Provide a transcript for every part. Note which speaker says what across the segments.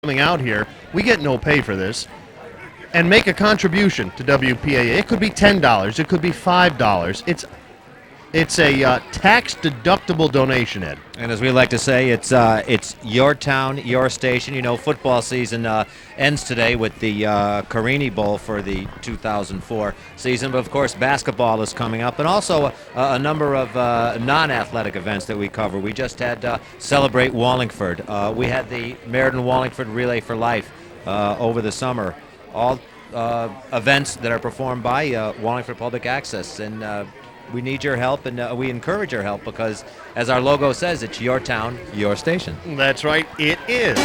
Speaker 1: coming out here, we get no pay for this, and make a contribution to WPAA. It could be $10. It could be $5. It's a tax-deductible donation, Ed.
Speaker 2: And as we like to say, it's your town, your station. You know, football season ends today with the Carini Bowl for the 2004 season. But, of course, basketball is coming up, and also a number of non-athletic events that we cover. We just had Celebrate Wallingford. We had the Meriden-Wallingford Relay for Life over the summer. All events that are performed by Wallingford Public Access. And we need your help, and we encourage your help because, as our logo says, it's your town, your station.
Speaker 1: That's right, it is.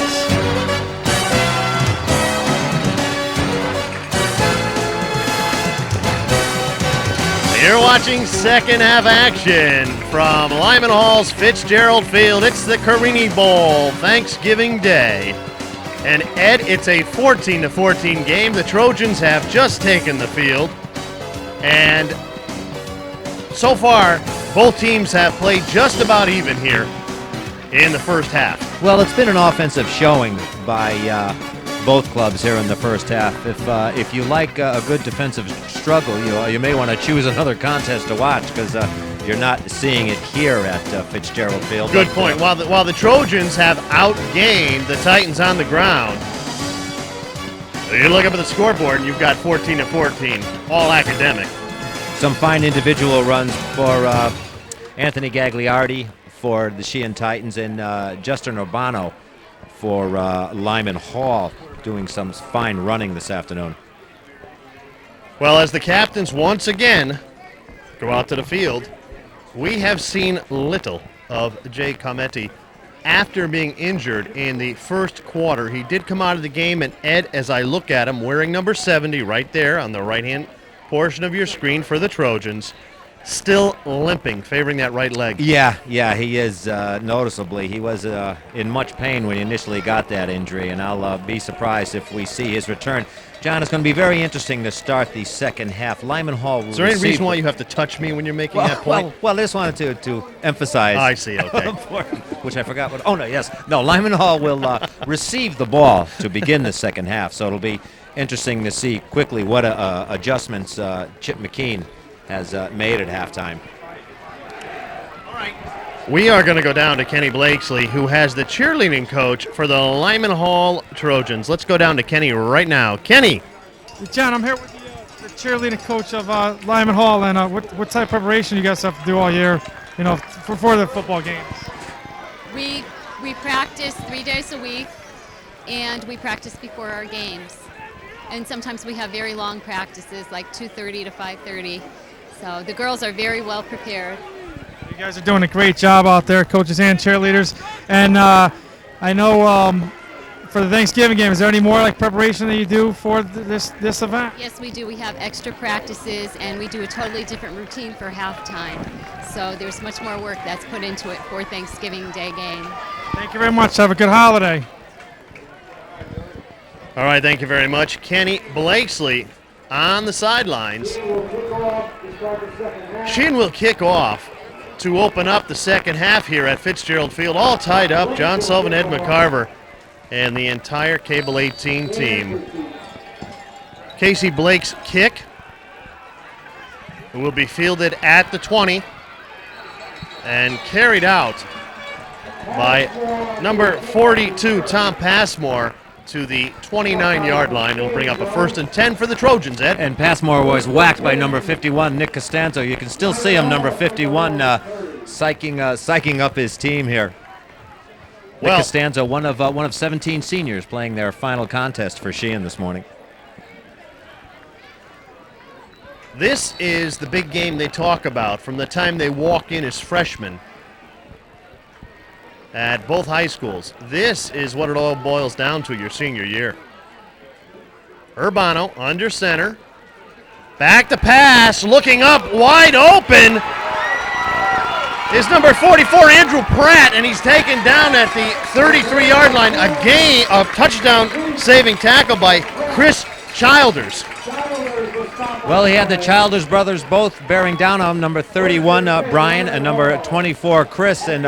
Speaker 1: You're watching second half action from Lyman Hall's Fitzgerald Field. It's the Carini Bowl, Thanksgiving Day. And Ed, it's a 14-14 game. The Trojans have just taken the field, and so far, both teams have played just about even here in the first half.
Speaker 2: Well, it's been an offensive showing by both clubs here in the first half. If you like a good defensive struggle, you may want to choose another contest to watch because you're not seeing it here at Fitzgerald Field.
Speaker 1: Good point. While the Trojans have outgained the Titans on the ground, you look up at the scoreboard and you've got 14-14, all academic.
Speaker 2: Some fine individual runs for Anthony Gagliardi for the Sheehan Titans and Justin Urbano for Lyman Hall, doing some fine running this afternoon.
Speaker 1: Well, as the captains once again go out to the field, we have seen little of Jay Cometti after being injured in the first quarter. He did come out of the game, and Ed, as I look at him, wearing number 70 right there on the right-hand portion of your screen for the Trojans, still limping, favoring that right leg.
Speaker 2: Yeah, he is noticeably. He was in much pain when he initially got that injury, and I'll be surprised if we see his return. John, it's going to be very interesting to start the second half. Lyman Hall will
Speaker 1: Is there any reason why you have to touch me when you're making that point?
Speaker 2: Well, I just wanted to emphasize.
Speaker 1: I see, okay.
Speaker 2: Which I forgot what. Oh, no, yes. No, Lyman Hall will receive the ball to begin the second half, so it'll be interesting to see quickly what adjustments Chip McKean has made at halftime.
Speaker 1: All right. We are going to go down to Kenny Blakesley, who has the cheerleading coach for the Lyman Hall Trojans. Let's go down to Kenny right now. Kenny.
Speaker 3: John, I'm here with the cheerleading coach of Lyman Hall, and what type of preparation you guys have to do all year, for the football games?
Speaker 4: We practice 3 days a week, and we practice before our games. And sometimes we have very long practices, like 2:30 to 5:30. So the girls are very well prepared.
Speaker 3: You guys are doing a great job out there, coaches and cheerleaders. And I know for the Thanksgiving game, is there any more preparation that you do for this event?
Speaker 4: Yes, we do. We have extra practices, and we do a totally different routine for halftime. So there's much more work that's put into it for Thanksgiving Day game.
Speaker 3: Thank you very much. Have a good holiday.
Speaker 1: All right, thank you very much. Kenny Blakesley on the sidelines. Sheehan will kick off to open up the second half here at Fitzgerald Field. All tied up, John Sullivan, Ed McCarver, and the entire Cable 18 team. Casey Blake's kick will be fielded at the 20 and carried out by number 42, Tom Passmore, to the 29-yard line. It'll bring up a 1st and 10 for the Trojans, Ed.
Speaker 2: And Passmore was whacked by number 51, Nick Costanzo. You can still see him, number 51, psyching up his team here. Nick Costanzo, one of 17 seniors playing their final contest for Sheehan this morning.
Speaker 1: This is the big game they talk about from the time they walk in as freshmen at both high schools. This is what it all boils down to your senior year. Urbano under center. Back to pass, looking up, wide open is number 44, Andrew Pratt, and he's taken down at the 33-yard line. A touchdown-saving tackle by Chris Childers.
Speaker 2: Well, he had the Childers brothers both bearing down on him, number 31, Brian, and number 24, Chris, and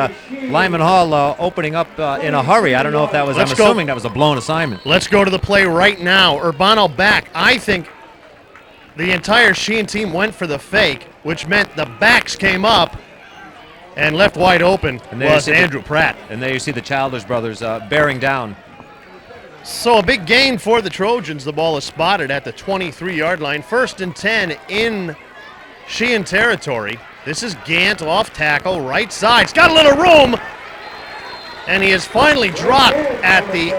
Speaker 2: Lyman Hall opening up in a hurry. I don't know if that was, I'm assuming that was a blown assignment.
Speaker 1: Let's go to the play right now. Urbano back. I think the entire Sheehan team went for the fake, which meant the backs came up and left wide open was Andrew Pratt.
Speaker 2: And there you see the Childers brothers bearing down.
Speaker 1: So a big gain for the Trojans. The ball is spotted at the 23-yard line. 1st and 10 in Sheehan territory. This is Gant off tackle, right side. He's got a little room. And he is finally dropped at the,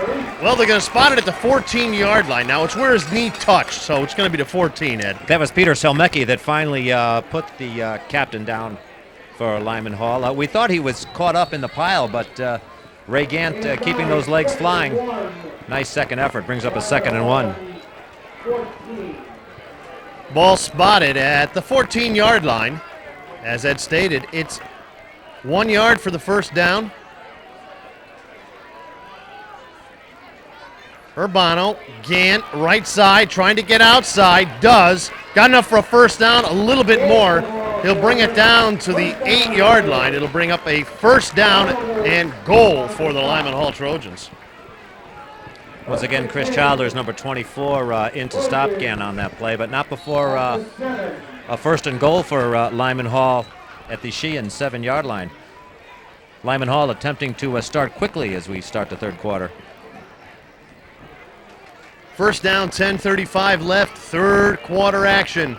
Speaker 1: well, they're going to spot it at the 14-yard line. Now, it's where his knee touched, so it's going to be the 14, Ed.
Speaker 2: That was Peter Selmecki that finally put the captain down for Lyman Hall. We thought he was caught up in the pile, but Ray Gant keeping those legs flying. Nice second effort, brings up a 2nd and 1.
Speaker 1: Ball spotted at the 14-yard line. As Ed stated, it's 1 yard for the first down. Urbano, Gant, right side, trying to get outside, does. Got enough for a first down, a little bit more. He'll bring it down to the 8-yard line. It'll bring up a first down and goal for the Lyman Hall Trojans.
Speaker 2: Once again, Chris Childers, number 24, in to stop Gant on that play, but not before a 1st and goal for Lyman Hall at the Sheehan 7-yard line. Lyman Hall attempting to start quickly as we start the third quarter.
Speaker 1: First down, 10:35 left, third quarter action.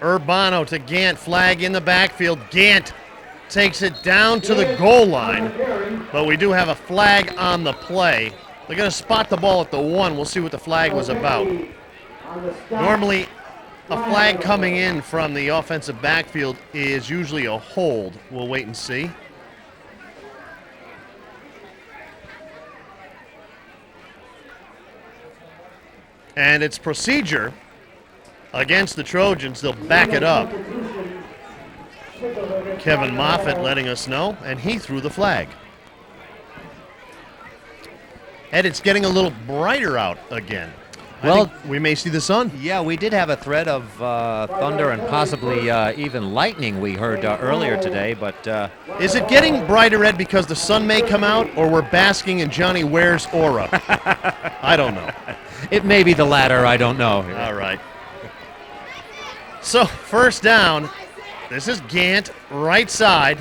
Speaker 1: Urbano to Gant, flag in the backfield. Gant takes it down to the goal line, but we do have a flag on the play. They're going to spot the ball at the 1. We'll see what the flag was about. Normally, a flag coming in from the offensive backfield is usually a hold. We'll wait and see. And it's procedure against the Trojans. They'll back it up. Kevin Moffitt letting us know, and he threw the flag. Ed, it's getting a little brighter out again.
Speaker 2: Well,
Speaker 1: I think we may see the sun.
Speaker 2: Yeah, we did have a threat of thunder and possibly even lightning we heard earlier today, but
Speaker 1: Is it getting brighter, Ed, because the sun may come out, or we're basking in Johnny Ware's aura? I don't know.
Speaker 2: it may be the latter, I don't know.
Speaker 1: All right. So, first down. This is Gant, right side.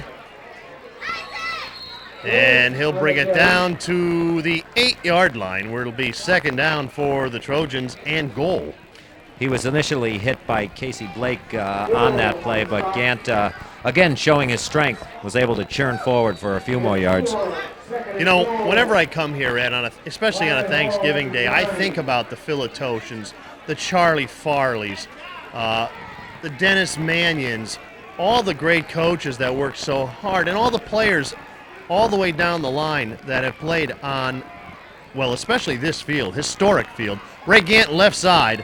Speaker 1: And he'll bring it down to the 8-yard line, where it'll be 2nd down for the Trojans and goal.
Speaker 2: He was initially hit by Casey Blake on that play, but Gant, again showing his strength, was able to churn forward for a few more yards.
Speaker 1: You know, whenever I come here, Ed, especially on a Thanksgiving Day, I think about the Philatotians, the Charlie Farleys, the Dennis Manions, all the great coaches that work so hard, and all the players all the way down the line that have played on, well, especially this field, historic field. Ray Gant left side,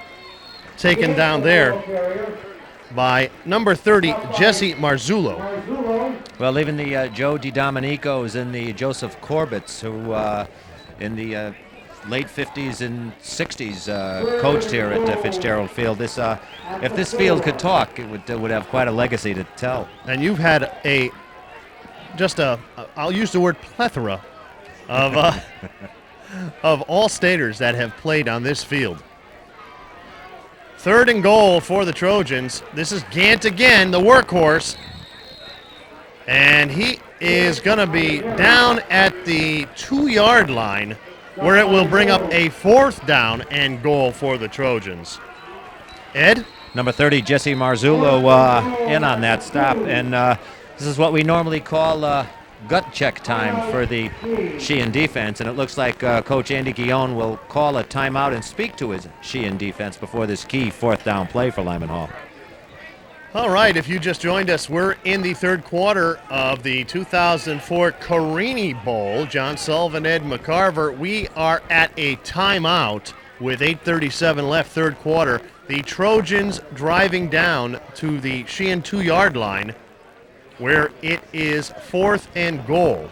Speaker 1: taken down there by number 30, Jesse Marzullo.
Speaker 2: Well, even the Joe DiDomenicos and the Joseph Corbetts, who in the late 50s and 60s coached here at Fitzgerald Field. If this field could talk, it would have quite a legacy to tell.
Speaker 1: And you've had I'll use the word plethora of of all-staters that have played on this field. 3rd and goal for the Trojans. This is Gant again, the workhorse. And he is going to be down at the 2-yard line, where it will bring up a 4th down and goal for the Trojans. Ed?
Speaker 2: Number 30, Jesse Marzullo, in on that stop. And this is what we normally call gut check time for the Sheehan defense. And it looks like Coach Andy Guillon will call a timeout and speak to his Sheehan defense before this key 4th down play for Lyman Hall.
Speaker 1: All right, if you just joined us, we're in the third quarter of the 2004 Carini Bowl. John Sullivan, Ed McCarver. We are at a timeout with 8:37 left, third quarter. The Trojans driving down to the Sheehan 2-yard line, where it is 4th and goal.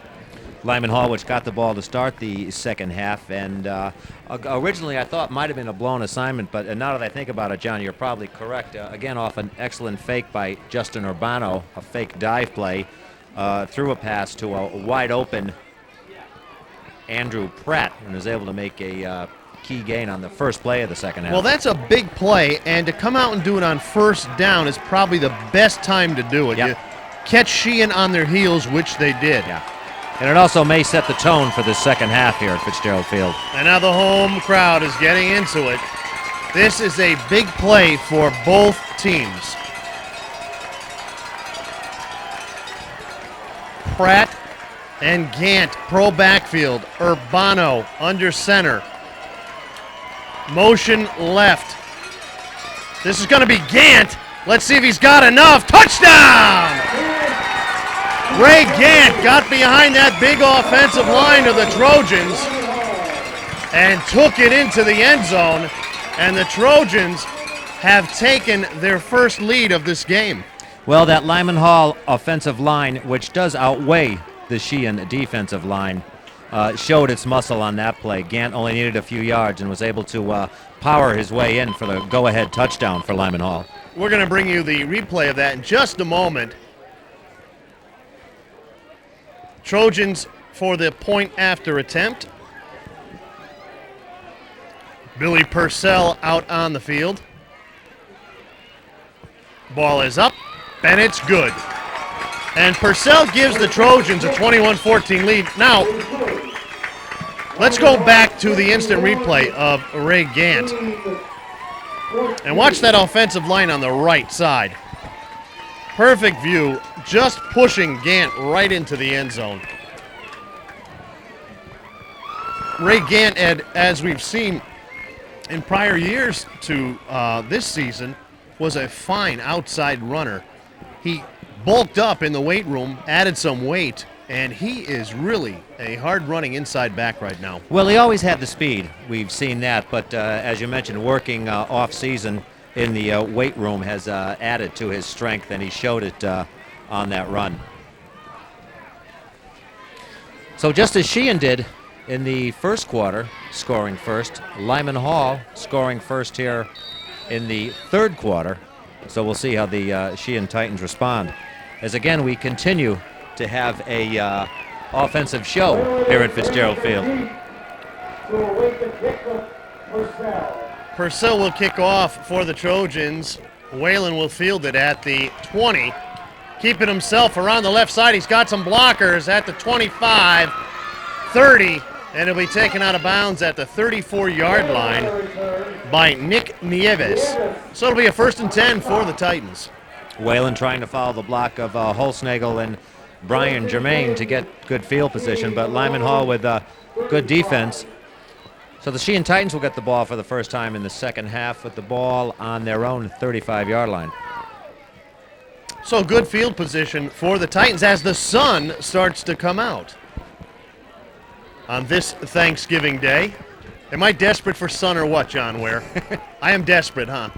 Speaker 2: Lyman Hall, which got the ball to start the second half, and originally I thought might have been a blown assignment, but now that I think about it, John, you're probably correct. Again, off an excellent fake by Justin Urbano, a fake dive play, threw a pass to a wide open Andrew Pratt, and was able to make a key gain on the first play of the second half.
Speaker 1: Well, that's a big play, and to come out and do it on first down is probably the best time to do it.
Speaker 2: Yep.
Speaker 1: You catch Sheehan on their heels, which they did.
Speaker 2: Yeah. And it also may set the tone for the second half here at Fitzgerald Field.
Speaker 1: And now the home crowd is getting into it. This is a big play for both teams. Pratt and Gant, pro backfield. Urbano under center. Motion left. This is going to be Gant. Let's see if he's got enough. Touchdown! Ray Gant got behind that big offensive line of the Trojans and took it into the end zone, and the Trojans have taken their first lead of this game.
Speaker 2: Well, that Lyman Hall offensive line, which does outweigh the Sheehan defensive line, showed its muscle on that play. Gant only needed a few yards and was able to power his way in for the go-ahead touchdown for Lyman Hall.
Speaker 1: We're going to bring you the replay of that in just a moment. Trojans for the point after attempt. Billy Purcell out on the field. Ball is up, and it's good. And Purcell gives the Trojans a 21-14 lead. Now, let's go back to the instant replay of Ray Gant. And watch that offensive line on the right side. Perfect view, just pushing Gant right into the end zone. Ray Gant, as we've seen in prior years to this season, was a fine outside runner. He bulked up in the weight room, added some weight, and he is really a hard-running inside back right now.
Speaker 2: Well, he always had the speed. We've seen that, but as you mentioned, working off-season in the weight room has added to his strength, and he showed it on that run. So just as Sheehan did in the first quarter, scoring first, Lyman Hall scoring first here in the third quarter. So we'll see how the Sheehan Titans respond. As again, we continue to have a offensive show here at Fitzgerald Field.
Speaker 1: Purcell will kick off for the Trojans. Whalen will field it at the 20. Keeping himself around the left side. He's got some blockers at the 25, 30, and it'll be taken out of bounds at the 34-yard line by Nick Nieves. So it'll be a 1st and 10 for the Titans.
Speaker 2: Whalen trying to follow the block of Holsnagel and Brian Germain to get good field position, but Lyman Hall with good defense. So the Sheehan Titans will get the ball for the first time in the second half with the ball on their own 35-yard line.
Speaker 1: So good field position for the Titans as the sun starts to come out on this Thanksgiving Day. Am I desperate for sun or what, John Ware? I am desperate, huh?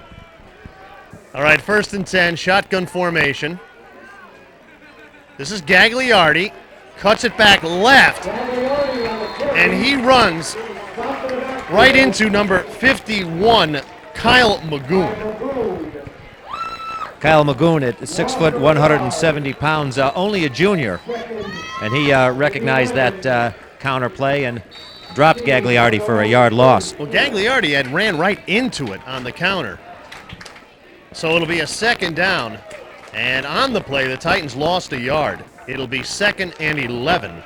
Speaker 1: All right, 1st and 10, shotgun formation. This is Gagliardi, cuts it back left, and he runs right into number 51, Kyle Magoon.
Speaker 2: Kyle Magoon at 6 foot, 170 pounds, only a junior, and he recognized that counter play and dropped Gagliardi for a yard loss.
Speaker 1: Well, Gagliardi had ran right into it on the counter. So it'll be a 2nd down, and on the play, the Titans lost a yard. It'll be 2nd and 11.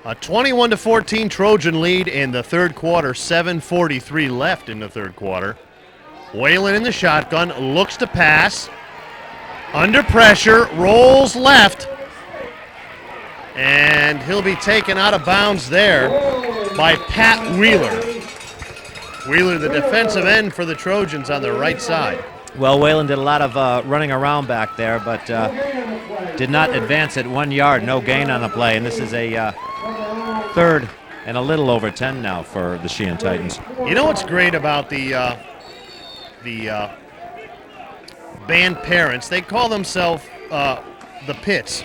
Speaker 1: A 21-14 Trojan lead in the third quarter, 7:43 left in the third quarter. Whalen in the shotgun, looks to pass. Under pressure, rolls left. And he'll be taken out of bounds there by Pat Wheeler. Wheeler, the defensive end for the Trojans on the right side.
Speaker 2: Well, Whalen did a lot of running around back there, but did not advance it 1 yard, no gain on the play, and this is a 3rd and a little over 10 now for the Sheehan Titans.
Speaker 1: You know what's great about the band parents? They call themselves the Pits.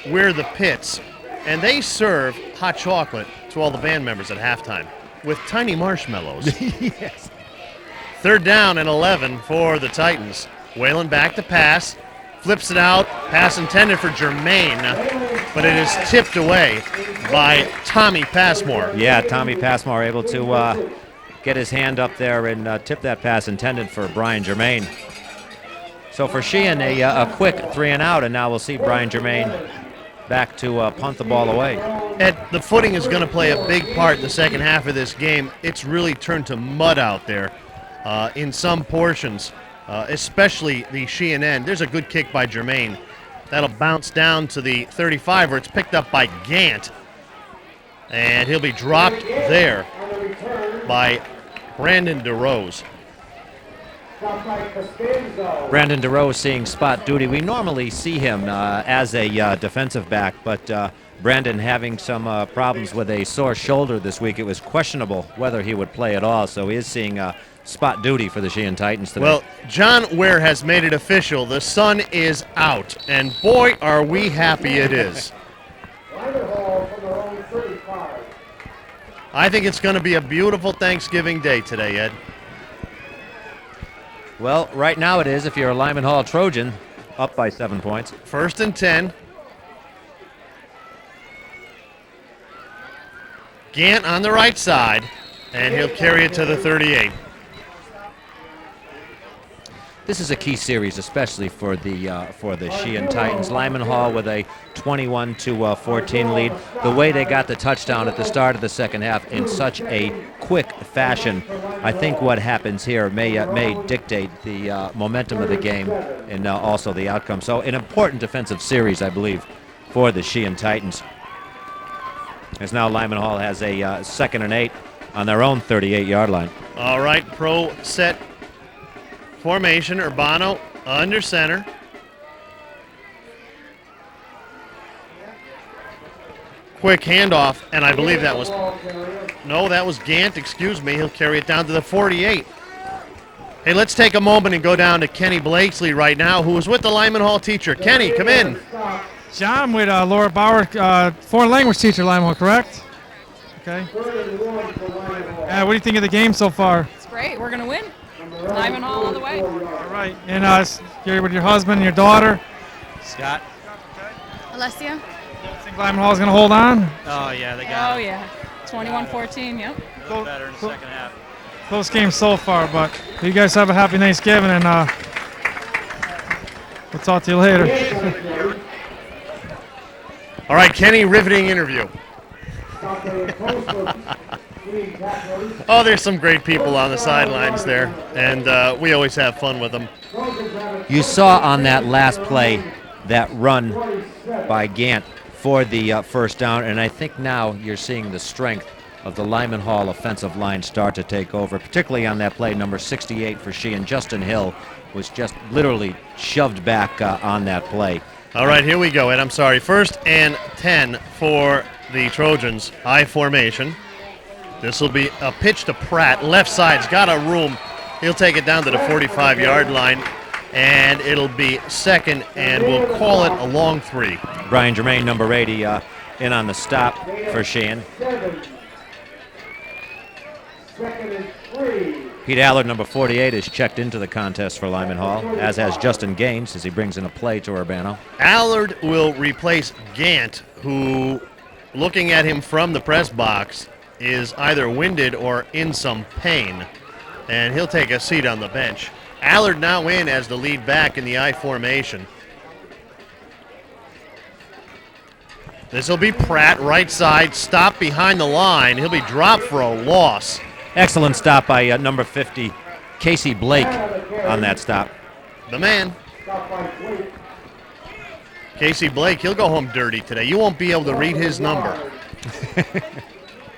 Speaker 1: We're the Pits. And they serve hot chocolate to all the band members at halftime with tiny marshmallows.
Speaker 2: Yes.
Speaker 1: 3rd down and 11 for the Titans. Whalen back to pass. Flips it out. Pass intended for Jermaine, but it is tipped away by Tommy Passmore.
Speaker 2: Yeah, Tommy Passmore able to get his hand up there and tip that pass intended for Brian Germain. So for Sheehan, a quick 3 and out, and now we'll see Brian Germain back to punt the ball away.
Speaker 1: Ed, the footing is going to play a big part in the second half of this game. It's really turned to mud out there in some portions, especially the Sheehan end. There's a good kick by Germain. That'll bounce down to the 35 where it's picked up by Gant. And he'll be dropped there by Brandon DeRose.
Speaker 2: Brandon DeRose seeing spot duty. We normally see him as a defensive back, but Brandon having some problems with a sore shoulder this week. It was questionable whether he would play at all, so he is seeing spot duty for the Sheehan Titans today.
Speaker 1: Well, John Ware has made it official. The sun is out, and boy, are we happy it is. I think it's going to be a beautiful Thanksgiving Day today, Ed.
Speaker 2: Well, right now it is if you're a Lyman Hall Trojan, up by 7 points.
Speaker 1: 1st and 10. Gant on the right side, and he'll carry it to the 38.
Speaker 2: This is a key series, especially for the Sheehan Titans. Lyman Hall with a 21-14 lead. The way they got the touchdown at the start of the second half in such a quick fashion, I think what happens here may dictate the momentum of the game and also the outcome. So an important defensive series, I believe, for the Sheehan Titans. As now Lyman Hall has a 2nd and 8 on their own 38-yard line.
Speaker 1: All right, pro set formation. Urbano under center. Quick handoff, and I believe that was Gant, excuse me. He'll carry it down to the 48. Hey, let's take a moment and go down to Kenny Blakesley right now, who was with the Lyman Hall teacher. Kenny, come in.
Speaker 3: John, with Laura Bauer, foreign language teacher, Lyman Hall, correct? Okay. What do you think of the game so far?
Speaker 5: It's great. We're going to win. Lyman Hall all the way.
Speaker 3: All right. And you're with your husband and your daughter.
Speaker 6: Scott.
Speaker 5: Alessia?
Speaker 3: I think Lyman Hall is going to hold on.
Speaker 6: Oh, yeah, they got
Speaker 5: Oh,
Speaker 6: it.
Speaker 5: yeah. 21-14, yep.
Speaker 6: A little better in the second half.
Speaker 3: Close game so far, but you guys have a happy Thanksgiving, and we'll talk to you later.
Speaker 1: All right, Kenny, riveting interview. Oh, there's some great people on the sidelines there, and we always have fun with them.
Speaker 2: You saw on that last play that run by Gant for the first down, and I think now you're seeing the strength of the Lyman Hall offensive line start to take over, particularly on that play, number 68 for Sheehan. Justin Hill was just literally shoved back on that play.
Speaker 1: All right, here we go, Ed. I'm sorry. 1st and 10 for the Trojans. I formation. This will be a pitch to Pratt. Left side's got a room. He'll take it down to the 45-yard line, and it'll be 2nd, and we'll call it a long 3.
Speaker 2: Brian Germain, number 80, in on the stop for Sheehan. Pete Allard, number 48, is checked into the contest for Lyman Hall, as has Justin Gaines as he brings in a play to Urbano.
Speaker 1: Allard will replace Gant, who, looking at him from the press box, is either winded or in some pain, and he'll take a seat on the bench. Allard now in as the lead back in the I formation. This will be Pratt, right side, stop behind the line. He'll be dropped for a loss.
Speaker 2: Excellent stop by number 50, Casey Blake, on that stop.
Speaker 1: The man. Casey Blake, he'll go home dirty today. You won't be able to read his number.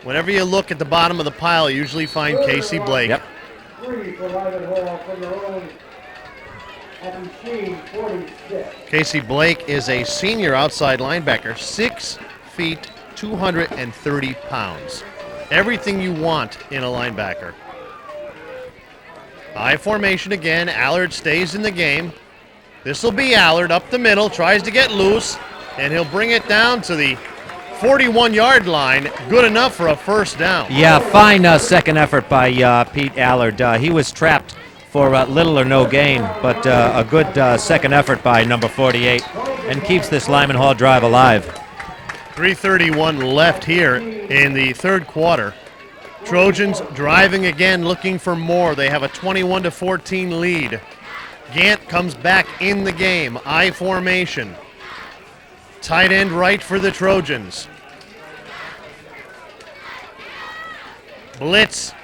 Speaker 1: Whenever you look at the bottom of the pile, you usually find Casey Blake.
Speaker 2: Yep.
Speaker 1: Casey Blake is a senior outside linebacker, 6 feet, 230 pounds. Everything you want in a linebacker. I formation again. Allard stays in the game. This will be Allard up the middle, tries to get loose, and he'll bring it down to the 41-yard line. Good enough for a first down.
Speaker 2: Yeah, fine second effort by Pete Allard. He was trapped for little or no gain, but a good second effort by number 48 and keeps this Lyman Hall drive alive.
Speaker 1: 3:31 left here in the third quarter. Trojans driving again, looking for more. They have a 21-14 lead. Gant comes back in the game. I formation. Tight end right for the Trojans. Blitz.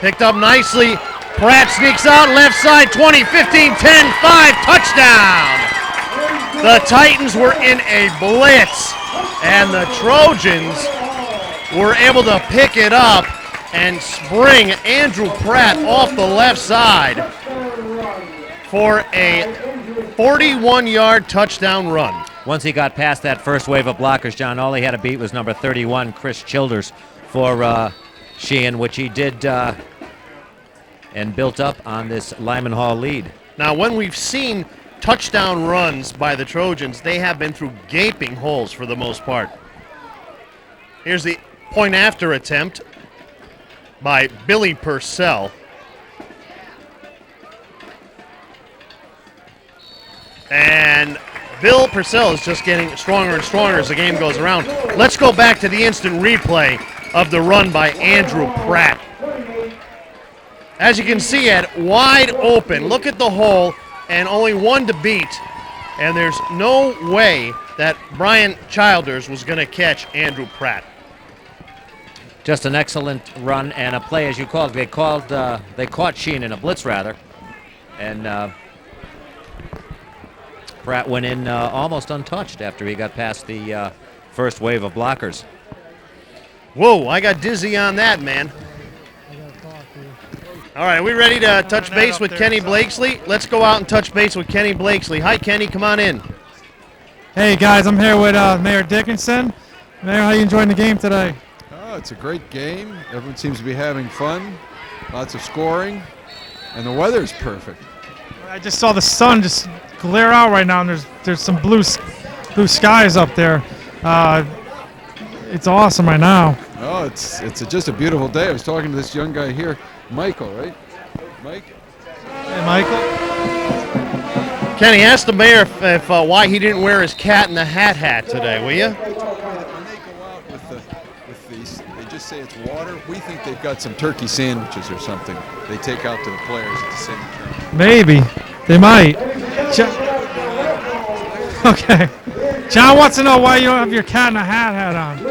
Speaker 1: Picked up nicely. Pratt sneaks out left side. 20, 15, 10, 5. Touchdown. The Titans were in a blitz, and the Trojans were able to pick it up and spring Andrew Pratt off the left side for a 41-yard touchdown run.
Speaker 2: Once he got past that first wave of blockers, John, all he had to beat was number 31, Chris Childers, for Sheehan, which he did and built up on this Lyman Hall lead.
Speaker 1: Now, when we've seen touchdown runs by the Trojans, they have been through gaping holes for the most part. Here's the point after attempt by Billy Purcell. And Bill Purcell is just getting stronger and stronger as the game goes around. Let's go back to the instant replay of the run by Andrew Pratt. As you can see, Ed, wide open. Look at the hole, and only one to beat. And there's no way that Brian Childers was going to catch Andrew Pratt.
Speaker 2: Just an excellent run and a play, as you called. They caught Sheehan in a blitz, rather, and Pratt went in almost untouched after he got past the first wave of blockers.
Speaker 1: Whoa, I got dizzy on that, man. All right, are we ready to touch base with Kenny Blakesley? Let's go out and touch base with Kenny Blakesley. Hi, Kenny, come on in.
Speaker 3: Hey guys, I'm here with Mayor Dickinson. Mayor, how you enjoying the game today?
Speaker 7: Oh, it's a great game. Everyone seems to be having fun. Lots of scoring, and the weather's perfect.
Speaker 3: I just saw the sun just glare out right now, and there's some blue skies up there. It's awesome right now.
Speaker 7: Oh, it's just a beautiful day. I was talking to this young guy here, Michael, right? Mike?
Speaker 3: Hey, Michael.
Speaker 1: Kenny, ask the mayor if why he didn't wear his cat in the hat today, will you?
Speaker 7: When they go out with these, they just say it's water. We think they've got some turkey sandwiches or something they take out to the players at the same time.
Speaker 3: Maybe. They might. Okay. John wants to know why you don't have your cat in a hat on.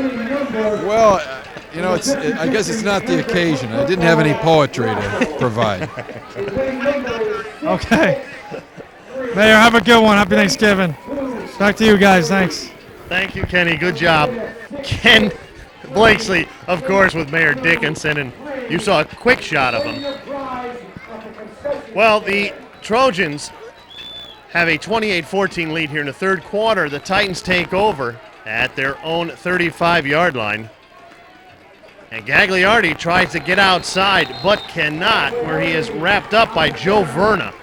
Speaker 7: Well, you know, I guess it's not the occasion. I didn't have any poetry to provide.
Speaker 3: Okay. Mayor, have a good one. Happy Thanksgiving. Back to you guys. Thanks.
Speaker 1: Thank you, Kenny. Good job. Ken Blakesley, of course, with Mayor Dickinson, and you saw a quick shot of him. Well, the Trojans have a 28-14 lead here in the third quarter. The Titans take over at their own 35-yard line. And Gagliardi tries to get outside, but cannot, where he is wrapped up by Joe Verna.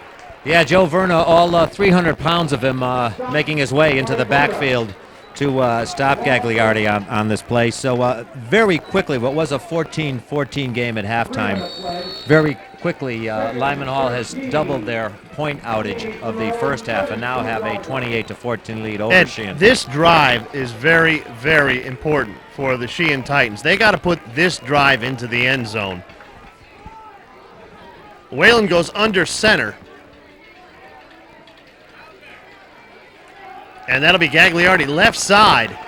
Speaker 2: Yeah, Joe Verna, all 300 pounds of him making his way into the backfield to stop Gagliardi on this play. So very quickly, what was a 14-14 game at halftime, very quickly Lyman Hall has doubled their point outage of the first half and now have a 28-14 lead over Sheehan.
Speaker 1: This drive is very, very important for the Sheehan Titans. They got to put this drive into the end zone. Whalen goes under center. And that'll be Gagliardi left side.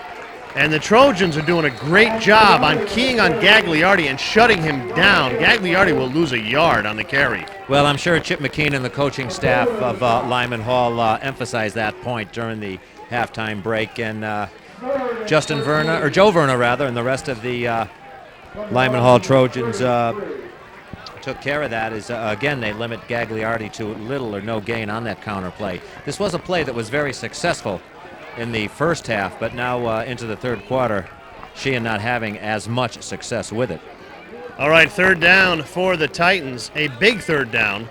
Speaker 1: And the Trojans are doing a great job on keying on Gagliardi and shutting him down. Gagliardi will lose a yard on the carry.
Speaker 2: Well, I'm sure Chip McKean and the coaching staff of Lyman Hall emphasized that point during the halftime break. And Joe Verna, rather, and the rest of the Lyman Hall Trojans took care of that. Again, they limit Gagliardi to little or no gain on that counter play. This was a play that was very successful in the first half, but now into the third quarter, Sheehan not having as much success with it.
Speaker 1: All right, third down for the Titans, a big third down.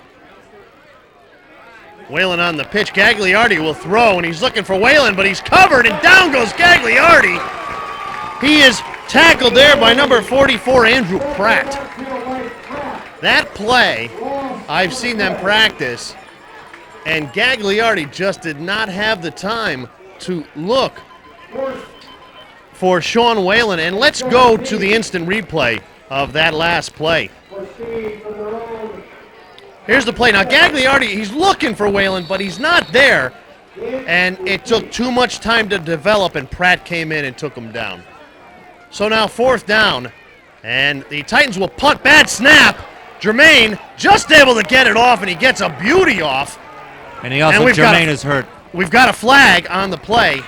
Speaker 1: Whalen on the pitch. Gagliardi will throw, and he's looking for Whalen, but he's covered, and down goes Gagliardi. He is tackled there by number 44, Andrew Pratt. That play, I've seen them practice, and Gagliardi just did not have the time to look for Sean Whalen. And let's go to the instant replay of that last play. Here's the play. Now, Gagliardi, he's looking for Whalen, but he's not there. And it took too much time to develop, and Pratt came in and took him down. So now 4th down, and the Titans will punt. Bad snap. Jermaine just able to get it off, and he gets a beauty off.
Speaker 2: And he also, Jermaine is hurt.
Speaker 1: We've got a flag on the play.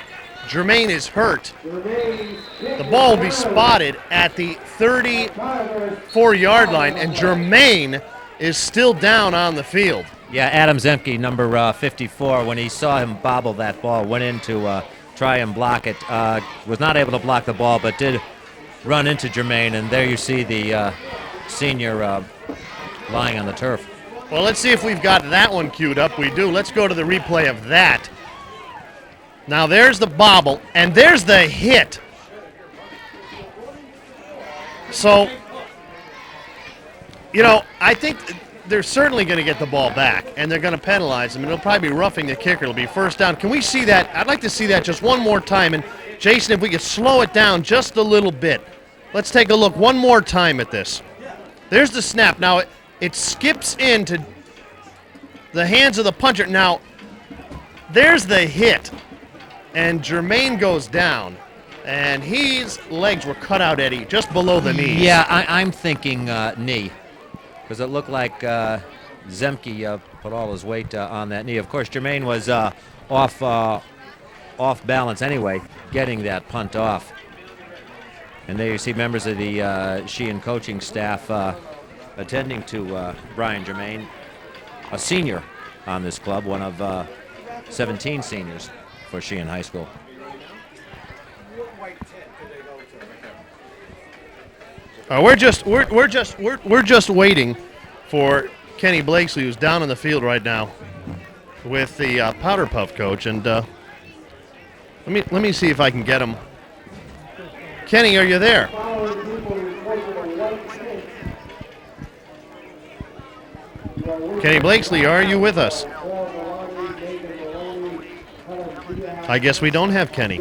Speaker 1: Jermaine is hurt. The ball will be spotted at the 34-yard line, and Jermaine is still down on the field.
Speaker 2: Yeah, Adam Zemke, number 54, when he saw him bobble that ball, went in to try and block it. Was not able to block the ball, but did run into Jermaine, and there you see the senior lying on the turf.
Speaker 1: Well, let's see if we've got that one queued up. We do. Let's go to the replay of that. Now there's the bobble, and there's the hit. So, you know, I think they're certainly going to get the ball back, and they're going to penalize him, and it'll probably be roughing the kicker. It'll be 1st down. Can we see that? I'd like to see that just one more time. And, Jason, if we could slow it down just a little bit. Let's take a look one more time at this. There's the snap. Now, it skips into the hands of the puncher. Now, there's the hit, and Jermaine goes down, and his legs were cut out, Eddie, just below the knees.
Speaker 2: Yeah, I'm thinking knee, because it looked like Zemke put all his weight on that knee. Of course, Jermaine was off balance anyway, getting that punt off. And there you see members of the Sheehan coaching staff attending to Brian Jermaine, a senior on this club, one of 17 seniors for Sheehan High School.
Speaker 1: We're just waiting for Kenny Blakesley, who's down on the field right now with the Powder Puff coach, and let me see if I can get him. Kenny, are you there? Kenny Blakesley, are you with us? I guess we don't have Kenny.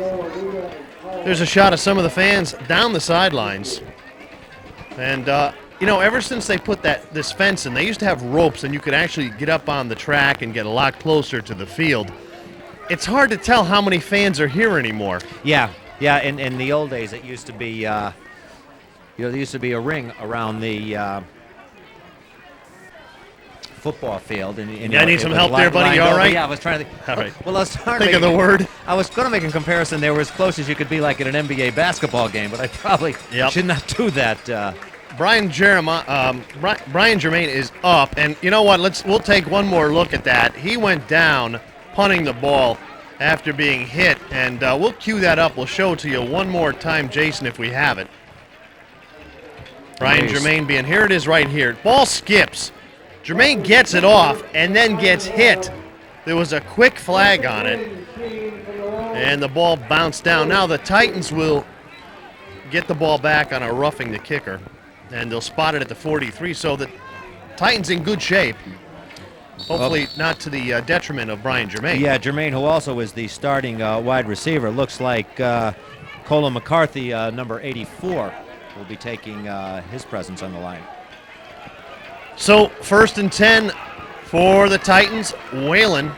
Speaker 1: There's a shot of some of the fans down the sidelines. And, you know, ever since they put this fence in, they used to have ropes, and you could actually get up on the track and get a lot closer to the field. It's hard to tell how many fans are here anymore.
Speaker 2: Yeah. In the old days, it used to be, there used to be a ring around the football field. And
Speaker 1: I need some help there, buddy. You all right?
Speaker 2: Yeah, I was trying to think.
Speaker 1: All right.
Speaker 2: Well, I was trying to
Speaker 1: think of the word.
Speaker 2: I was going to make a comparison. They were as close as you could be, like in an NBA basketball game, but I probably should not do that.
Speaker 1: Brian Jermaine is up, and you know what? We'll take one more look at that. He went down punting the ball after being hit, and we'll cue that up. We'll show it to you one more time, Jason, if we have it. Brian Jermaine being here. It is right here. Ball skips. Jermaine gets it off and then gets hit. There was a quick flag on it, and the ball bounced down. Now the Titans will get the ball back on a roughing the kicker, and they'll spot it at the 43. So the Titans in good shape. Hopefully not to the detriment of Brian Jermaine.
Speaker 2: Yeah, Jermaine, who also is the starting wide receiver, looks like Colin McCarthy, number 84, will be taking his presence on the line.
Speaker 1: So 1st and 10 for the Titans. Whalen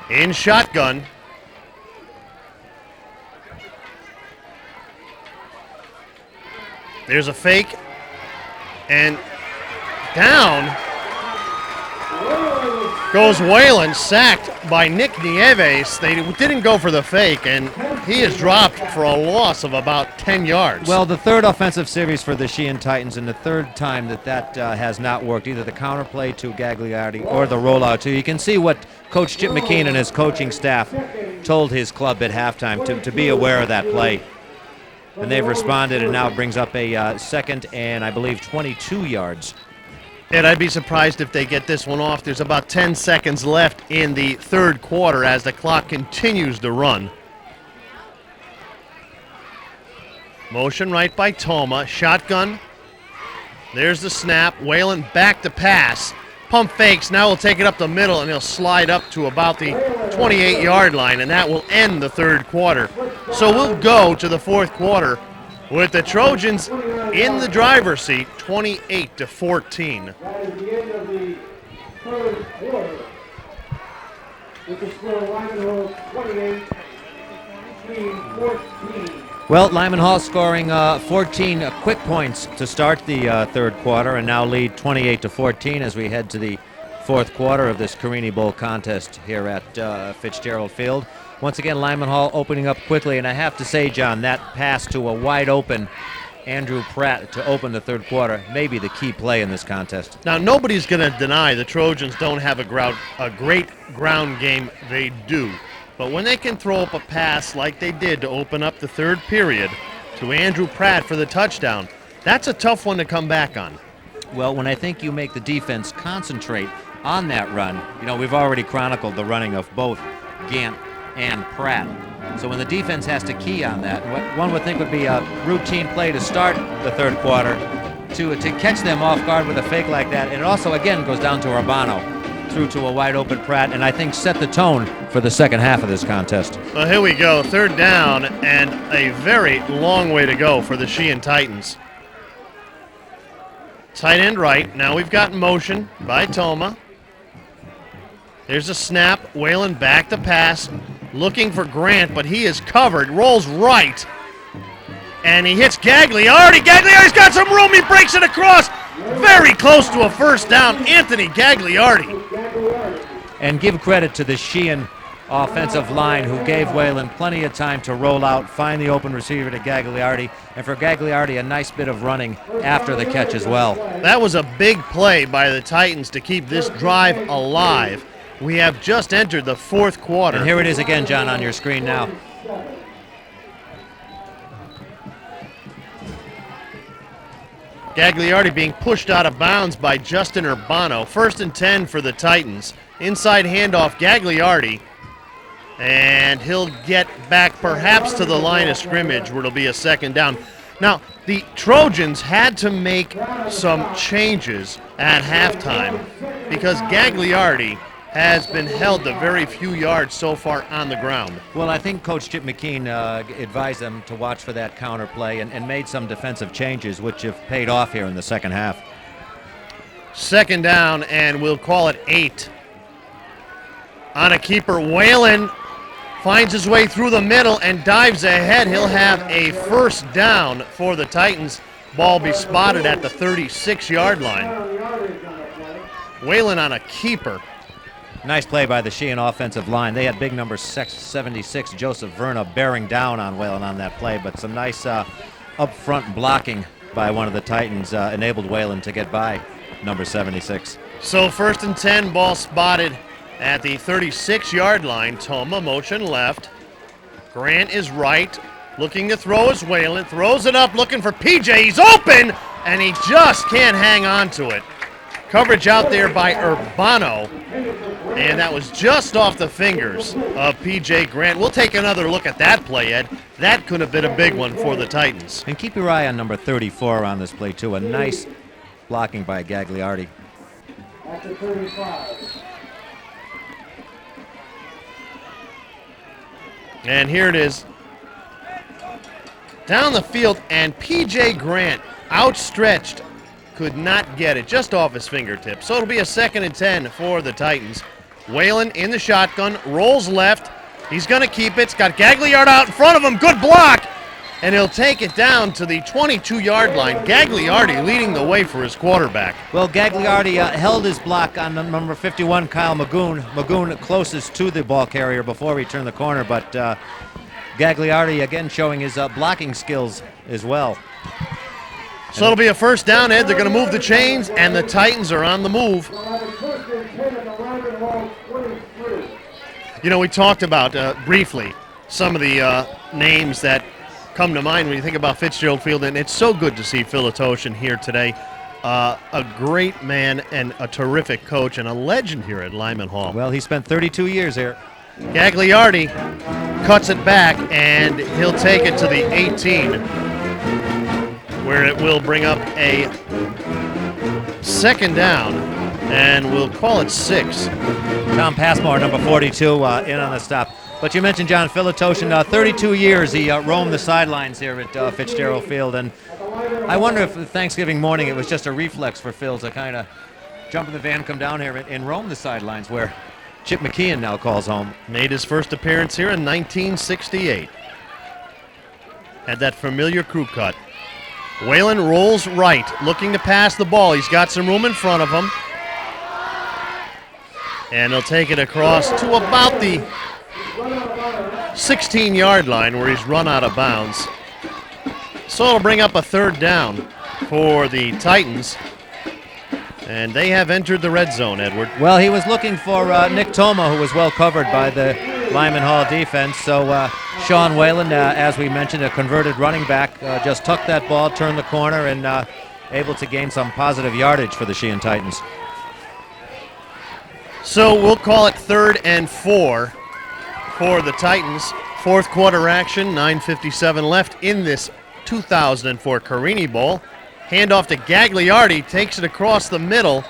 Speaker 1: in shotgun. There's a fake, and down goes Whalen, sacked by Nick Nieves. They didn't go for the fake, and he is dropped for a loss of about 10 yards.
Speaker 2: Well, the third offensive series for the Sheehan Titans, and the third time that has not worked, either the counterplay to Gagliardi or the rollout to. You can see what Coach Chip McKean and his coaching staff told his club at halftime to be aware of that play. And they've responded, and now it brings up a 2nd and, I believe, 22 yards
Speaker 1: And I'd be surprised if they get this one off. There's about 10 seconds left in the third quarter as the clock continues to run. Motion right by Toma. Shotgun. There's the snap. Whalen back to pass. Pump fakes. Now he'll take it up the middle, and he'll slide up to about the 28-yard line, and that will end the third quarter. So we'll go to the fourth quarter with the Trojans in the driver's seat, 28-14.
Speaker 8: That is the end of the third quarter. With the score, Lyman Hall 28, Green 14.
Speaker 2: Well, Lyman Hall scoring 14 quick points to start the third quarter and now lead 28-14 as we head to the fourth quarter of this Carini Bowl contest here at Fitzgerald Field. Once again, Lyman Hall opening up quickly, and I have to say, John, that pass to a wide open Andrew Pratt to open the third quarter may be the key play in this contest.
Speaker 1: Now, nobody's going to deny the Trojans don't have a great ground game. They do. But when they can throw up a pass like they did to open up the third period to Andrew Pratt for the touchdown, that's a tough one to come back on.
Speaker 2: Well, when I think you make the defense concentrate on that run, you know, we've already chronicled the running of both Gant and Pratt. So when the defense has to key on that, what one would think would be a routine play to start the third quarter, to catch them off guard with a fake like that, and it also, again, goes down to Urbano, through to a wide open Pratt, and I think set the tone for the second half of this contest.
Speaker 1: Well, here we go, third down, and a very long way to go for the Sheehan Titans. Tight end right. Now we've got motion by Toma. There's a snap. Whalen back to pass. Looking for Grant, but he is covered. Rolls right. And he hits Gagliardi. Gagliardi's got some room. He breaks it across. Very close to a first down. Anthony Gagliardi.
Speaker 2: And give credit to the Sheehan offensive line, who gave Whalen plenty of time to roll out, find the open receiver to Gagliardi, and for Gagliardi, a nice bit of running after the catch as well.
Speaker 1: That was a big play by the Titans to keep this drive alive. We have just entered the fourth quarter.
Speaker 2: And here it is again, John, on your screen now.
Speaker 1: Gagliardi being pushed out of bounds by Justin Urbano. 1st and 10 for the Titans. Inside handoff, Gagliardi. And he'll get back perhaps to the line of scrimmage where it'll be a second down. Now, the Trojans had to make some changes at halftime because Gagliardi has been held to very few yards so far on the ground.
Speaker 2: Well, I think Coach Chip McKean advised them to watch for that counter play and made some defensive changes, which have paid off here in the second half.
Speaker 1: Second down, and we'll call it 8. On a keeper, Whalen finds his way through the middle and dives ahead. He'll have a first down for the Titans. Ball be spotted at the 36-yard line. Whalen on a keeper.
Speaker 2: Nice play by the Sheehan offensive line. They had big number 76, Joseph Verna, bearing down on Whalen on that play, but some nice up-front blocking by one of the Titans enabled Whalen to get by number 76.
Speaker 1: So 1st and 10, ball spotted at the 36-yard line. Toma motion left. Grant is right. Looking to throw is Whalen. Throws it up, looking for PJ. He's open, and he just can't hang on to it. Coverage out there by Urbano, and that was just off the fingers of P.J. Grant. We'll take another look at that play, Ed. That could have been a big one for the Titans.
Speaker 2: And keep your eye on number 34 on this play, too. A nice blocking by Gagliardi.
Speaker 8: At the 35.
Speaker 1: And here it is. Down the field, and P.J. Grant, outstretched, could not get it, just off his fingertips. So it'll be a 2nd and 10 for the Titans. Whalen in the shotgun, rolls left. He's going to keep it. It's got Gagliardi out in front of him. Good block. And he'll take it down to the 22-yard line. Gagliardi leading the way for his quarterback.
Speaker 2: Well, Gagliardi held his block on number 51, Kyle Magoon. Magoon closest to the ball carrier before he turned the corner, but Gagliardi again showing his blocking skills as well.
Speaker 1: So it'll be a first down, Ed. They're going to move the chains, and the Titans are on the move. You know, we talked about briefly some of the names that come to mind when you think about Fitzgerald Field, and it's so good to see Phil Atoshin here today. a great man and a terrific coach and a legend here at Lyman Hall.
Speaker 2: Well, he spent 32 years here.
Speaker 1: Gagliardi cuts it back, and he'll take it to the 18, where it will bring up a second down, and we'll call it 6.
Speaker 2: Tom Passmore, number 42, in on the stop. But you mentioned John Filatoshin. 32 years he roamed the sidelines here at Fitzgerald Field, and I wonder if Thanksgiving morning it was just a reflex for Phil to kind of jump in the van, come down here, and roam the sidelines where Chip McKeon now calls home.
Speaker 1: Made his first appearance here in 1968. Had that familiar crew cut. Whalen rolls right, looking to pass the ball. He's got some room in front of him. And he'll take it across to about the 16-yard line where he's run out of bounds. So it'll bring up a third down for the Titans. And they have entered the red zone, Edward.
Speaker 2: Well, he was looking for Nick Toma, who was well covered by the Lyman Hall defense. So Sean Whalen, as we mentioned, a converted running back, just tucked that ball, turned the corner, and able to gain some positive yardage for the Sheehan Titans.
Speaker 1: So we'll call it 3rd and 4 for the Titans. Fourth quarter action, 9:57 left in this 2004 Carini Bowl. Handoff to Gagliardi, takes it across the middle.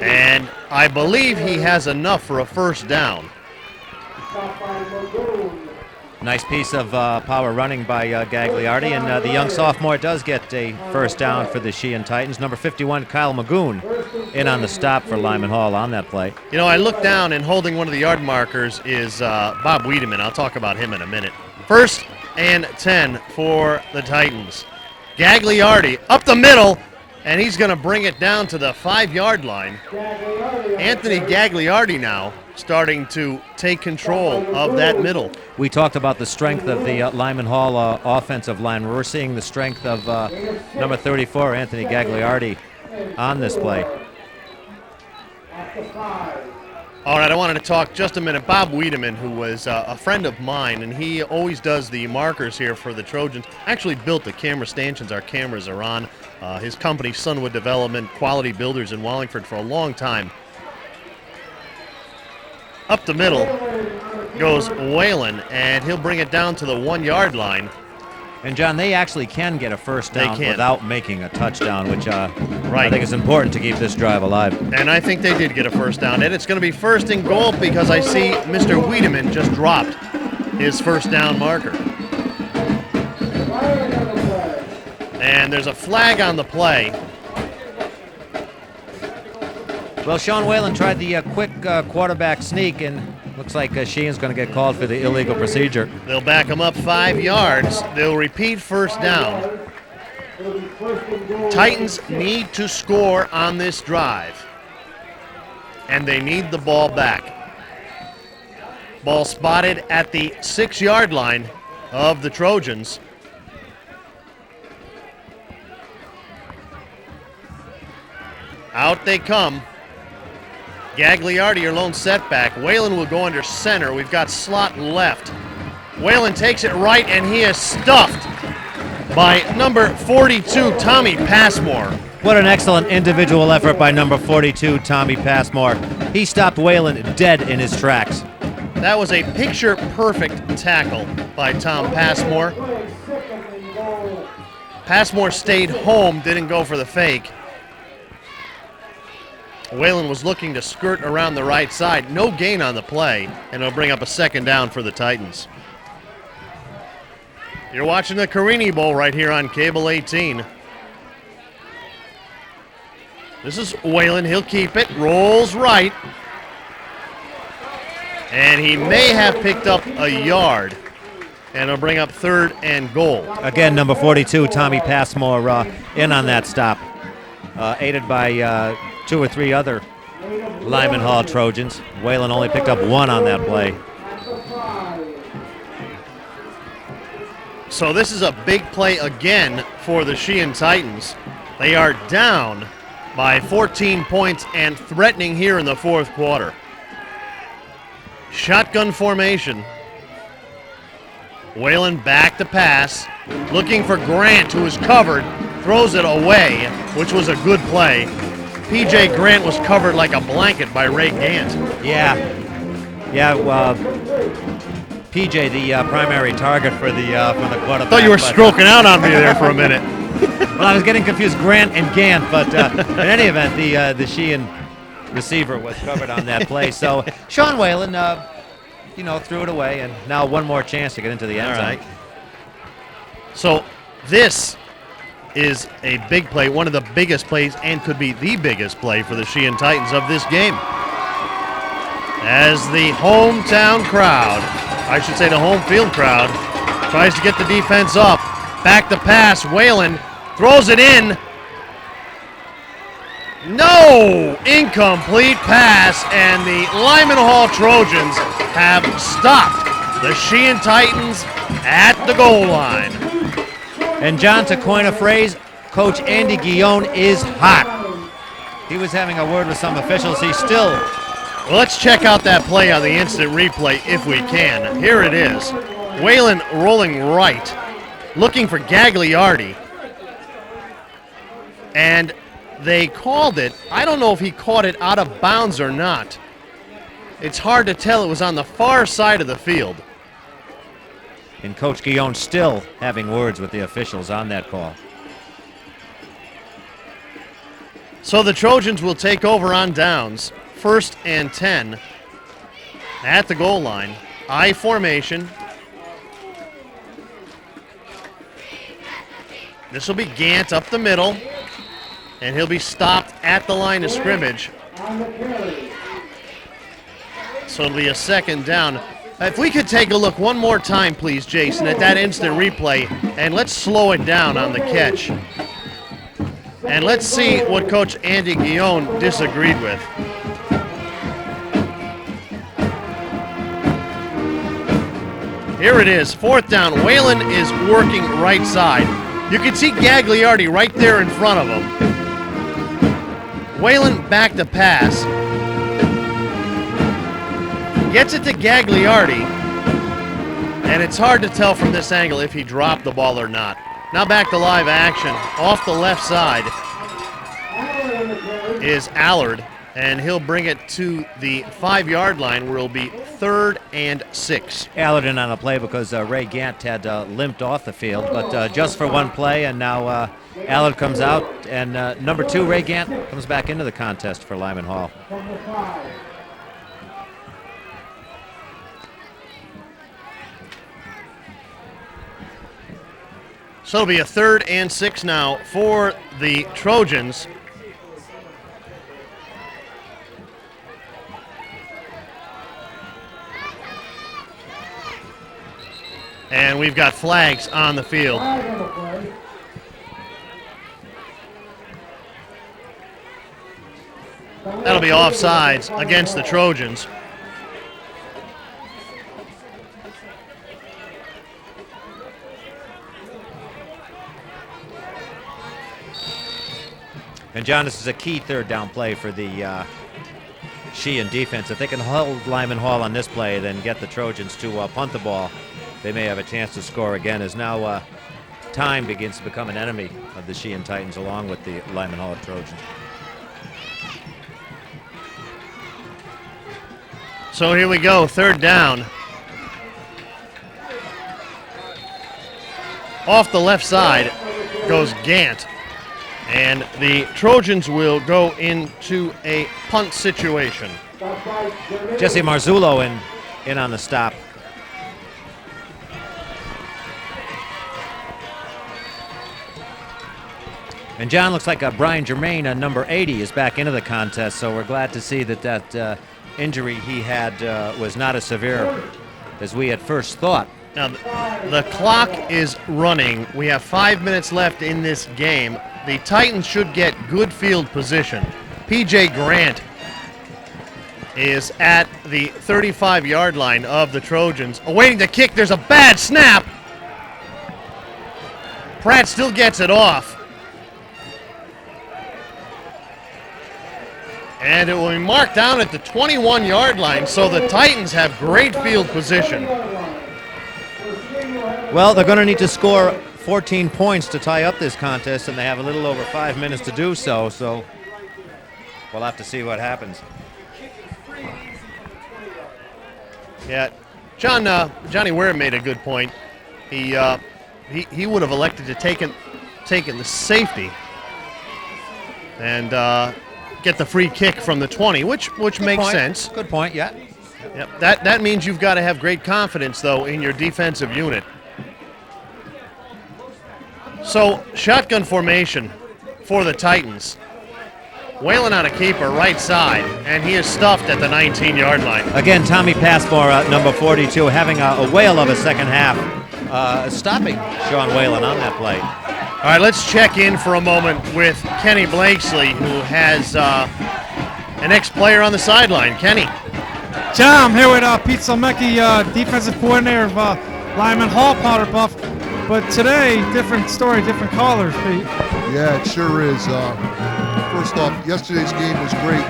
Speaker 1: And I believe he has enough for a first down.
Speaker 2: Nice piece of power running by Gagliardi, and the young sophomore does get a first down for the Sheehan Titans. Number 51, Kyle Magoon, in on the stop for Lyman Hall on that play.
Speaker 1: You know, I look down, and holding one of the yard markers is Bob Wiedemann. I'll talk about him in a minute. 1st and 10 for the Titans. Gagliardi up the middle, and he's going to bring it down to the 5-yard line. Anthony Gagliardi now starting to take control of that middle.
Speaker 2: We talked about the strength of the Lyman Hall offensive line. We're seeing the strength of number 34, Anthony Gagliardi, on this play.
Speaker 1: All right, I wanted to talk just a minute. Bob Wiedemann, who was a friend of mine, and he always does the markers here for the Trojans. Actually built the camera stanchions our cameras are on. His company, Sunwood Development, Quality Builders in Wallingford for a long time. Up the middle goes Whalen, and he'll bring it down to the 1-yard line.
Speaker 2: And, John, they actually can get a first down without making a touchdown, which I think is important to keep this drive alive.
Speaker 1: And I think they did get a first down. And it's going to be 1st and goal because I see Mr. Wiedemann just dropped his first down marker. And there's a flag on the play.
Speaker 2: Well, Sean Whalen tried the quick quarterback sneak, and looks like Sheehan's going to get called for the illegal procedure.
Speaker 1: They'll back him up 5 yards. They'll repeat first down. Titans need to score on this drive, and they need the ball back. Ball spotted at the 6-yard line of the Trojans. Out they come. Gagliardi, your lone setback. Whalen will go under center. We've got slot left. Whalen takes it right, and he is stuffed by number 42, Tommy Passmore.
Speaker 2: What an excellent individual effort by number 42, Tommy Passmore. He stopped Whalen dead in his tracks.
Speaker 1: That was a picture-perfect tackle by Tom Passmore. Passmore stayed home, didn't go for the fake. Whalen was looking to skirt around the right side. No gain on the play, and it'll bring up a second down for the Titans. You're watching the Carini Bowl right here on Cable 18. This is Whalen. He'll keep it. Rolls right. And he may have picked up a yard. And it'll bring up 3rd and goal.
Speaker 2: Again, number 42, Tommy Passmore, in on that stop. Aided by 2 or 3 other Lyman Hall Trojans. Whalen only picked up 1 on that play.
Speaker 1: So this is a big play again for the Sheehan Titans. They are down by 14 points and threatening here in the 4th quarter. Shotgun formation. Whalen back to pass, looking for Grant, who is covered, throws it away, which was a good play. P.J. Grant was covered like a blanket by Ray Gant.
Speaker 2: Yeah. PJ, the primary target for the quarterback.
Speaker 1: I thought you were stroking out on me there for a minute.
Speaker 2: Well, I was getting confused, Grant and Gant, but in any event, the Sheehan receiver was covered on that play. So Sean Whalen, threw it away, and now one more chance to get into the end zone.
Speaker 1: All right. So this is a big play, one of the biggest plays, and could be the biggest play for the Sheehan Titans of this game. As the hometown crowd, I should say the home field crowd, tries to get the defense up. Back to pass, Whalen throws it in. No! Incomplete pass, and the Lyman Hall Trojans have stopped the Sheehan Titans at the goal line.
Speaker 2: And John, to coin a phrase, Coach Andy Guillon is hot. He was having a word with some officials. He's still...
Speaker 1: Well, let's check out that play on the instant replay if we can. Here it is. Whalen rolling right, looking for Gagliardi. And they called it. I don't know if he caught it out of bounds or not. It's hard to tell. It was on the far side of the field.
Speaker 2: And Coach Guillon still having words with the officials on that call.
Speaker 1: So the Trojans will take over on downs. 1st and 10 at the goal line. I formation. This will be Gant up the middle, and he'll be stopped at the line of scrimmage. So it'll be a 2nd down. If we could take a look one more time, please, Jason, at that instant replay, and let's slow it down on the catch. And let's see what Coach Andy Guillon disagreed with. Here it is, 4th down. Whalen is working right side. You can see Gagliardi right there in front of him. Whalen back to pass. Gets it to Gagliardi. And it's hard to tell from this angle if he dropped the ball or not. Now back to live action. Off the left side is Allard, and he'll bring it to the 5-yard line where it'll be 3rd and 6.
Speaker 2: Allard in on the play because Ray Gant had limped off the field, but just for one play, and now Allard comes out, and number 2, Ray Gant, comes back into the contest for Lyman Hall.
Speaker 1: So it'll be a 3rd and 6 now for the Trojans. And we've got flags on the field. That'll be offsides against the Trojans.
Speaker 2: And John, this is a key 3rd down play for the Sheehan defense. If they can hold Lyman Hall on this play, then get the Trojans to punt the ball, they may have a chance to score again, as now time begins to become an enemy of the Sheehan Titans along with the Lyman Hall Trojans.
Speaker 1: So here we go, 3rd down. Off the left side goes Gant. And the Trojans will go into a punt situation.
Speaker 2: Jesse Marzullo in on the stop. And John, looks like Brian Germain, number 80, is back into the contest, so we're glad to see that injury he had was not as severe as we at first thought.
Speaker 1: Now, the clock is running. We have 5 minutes left in this game. The Titans should get good field position. P.J. Grant is at the 35-yard line of the Trojans. Awaiting the kick. There's a bad snap. Pratt still gets it off. And it will be marked down at the 21-yard line, so the Titans have great field position.
Speaker 2: Well, they're going to need to score 14 points to tie up this contest, and they have a little over 5 minutes to do so. So we'll have to see what happens.
Speaker 1: Yeah, Johnny Ware made a good point. He would have elected to taken the safety and get the free kick from the 20, which makes
Speaker 2: point.
Speaker 1: sense.
Speaker 2: Good point. Yeah.
Speaker 1: Yep. That means you've got to have great confidence though in your defensive unit. So shotgun formation for the Titans. Whalen on a keeper right side, and he is stuffed at the 19-yard line.
Speaker 2: Again, Tommy Passmore, number 42, having a whale of a second half, stopping Sean Whalen on that play.
Speaker 1: All right, let's check in for a moment with Kenny Blakesley, who has an ex-player on the sideline. Kenny.
Speaker 3: John, I'm here with Pete Selmecki, defensive coordinator of Lyman Hall, Powder Puff. But today, different story, different colors, Pete.
Speaker 9: Yeah, it sure is. First off, yesterday's game was great,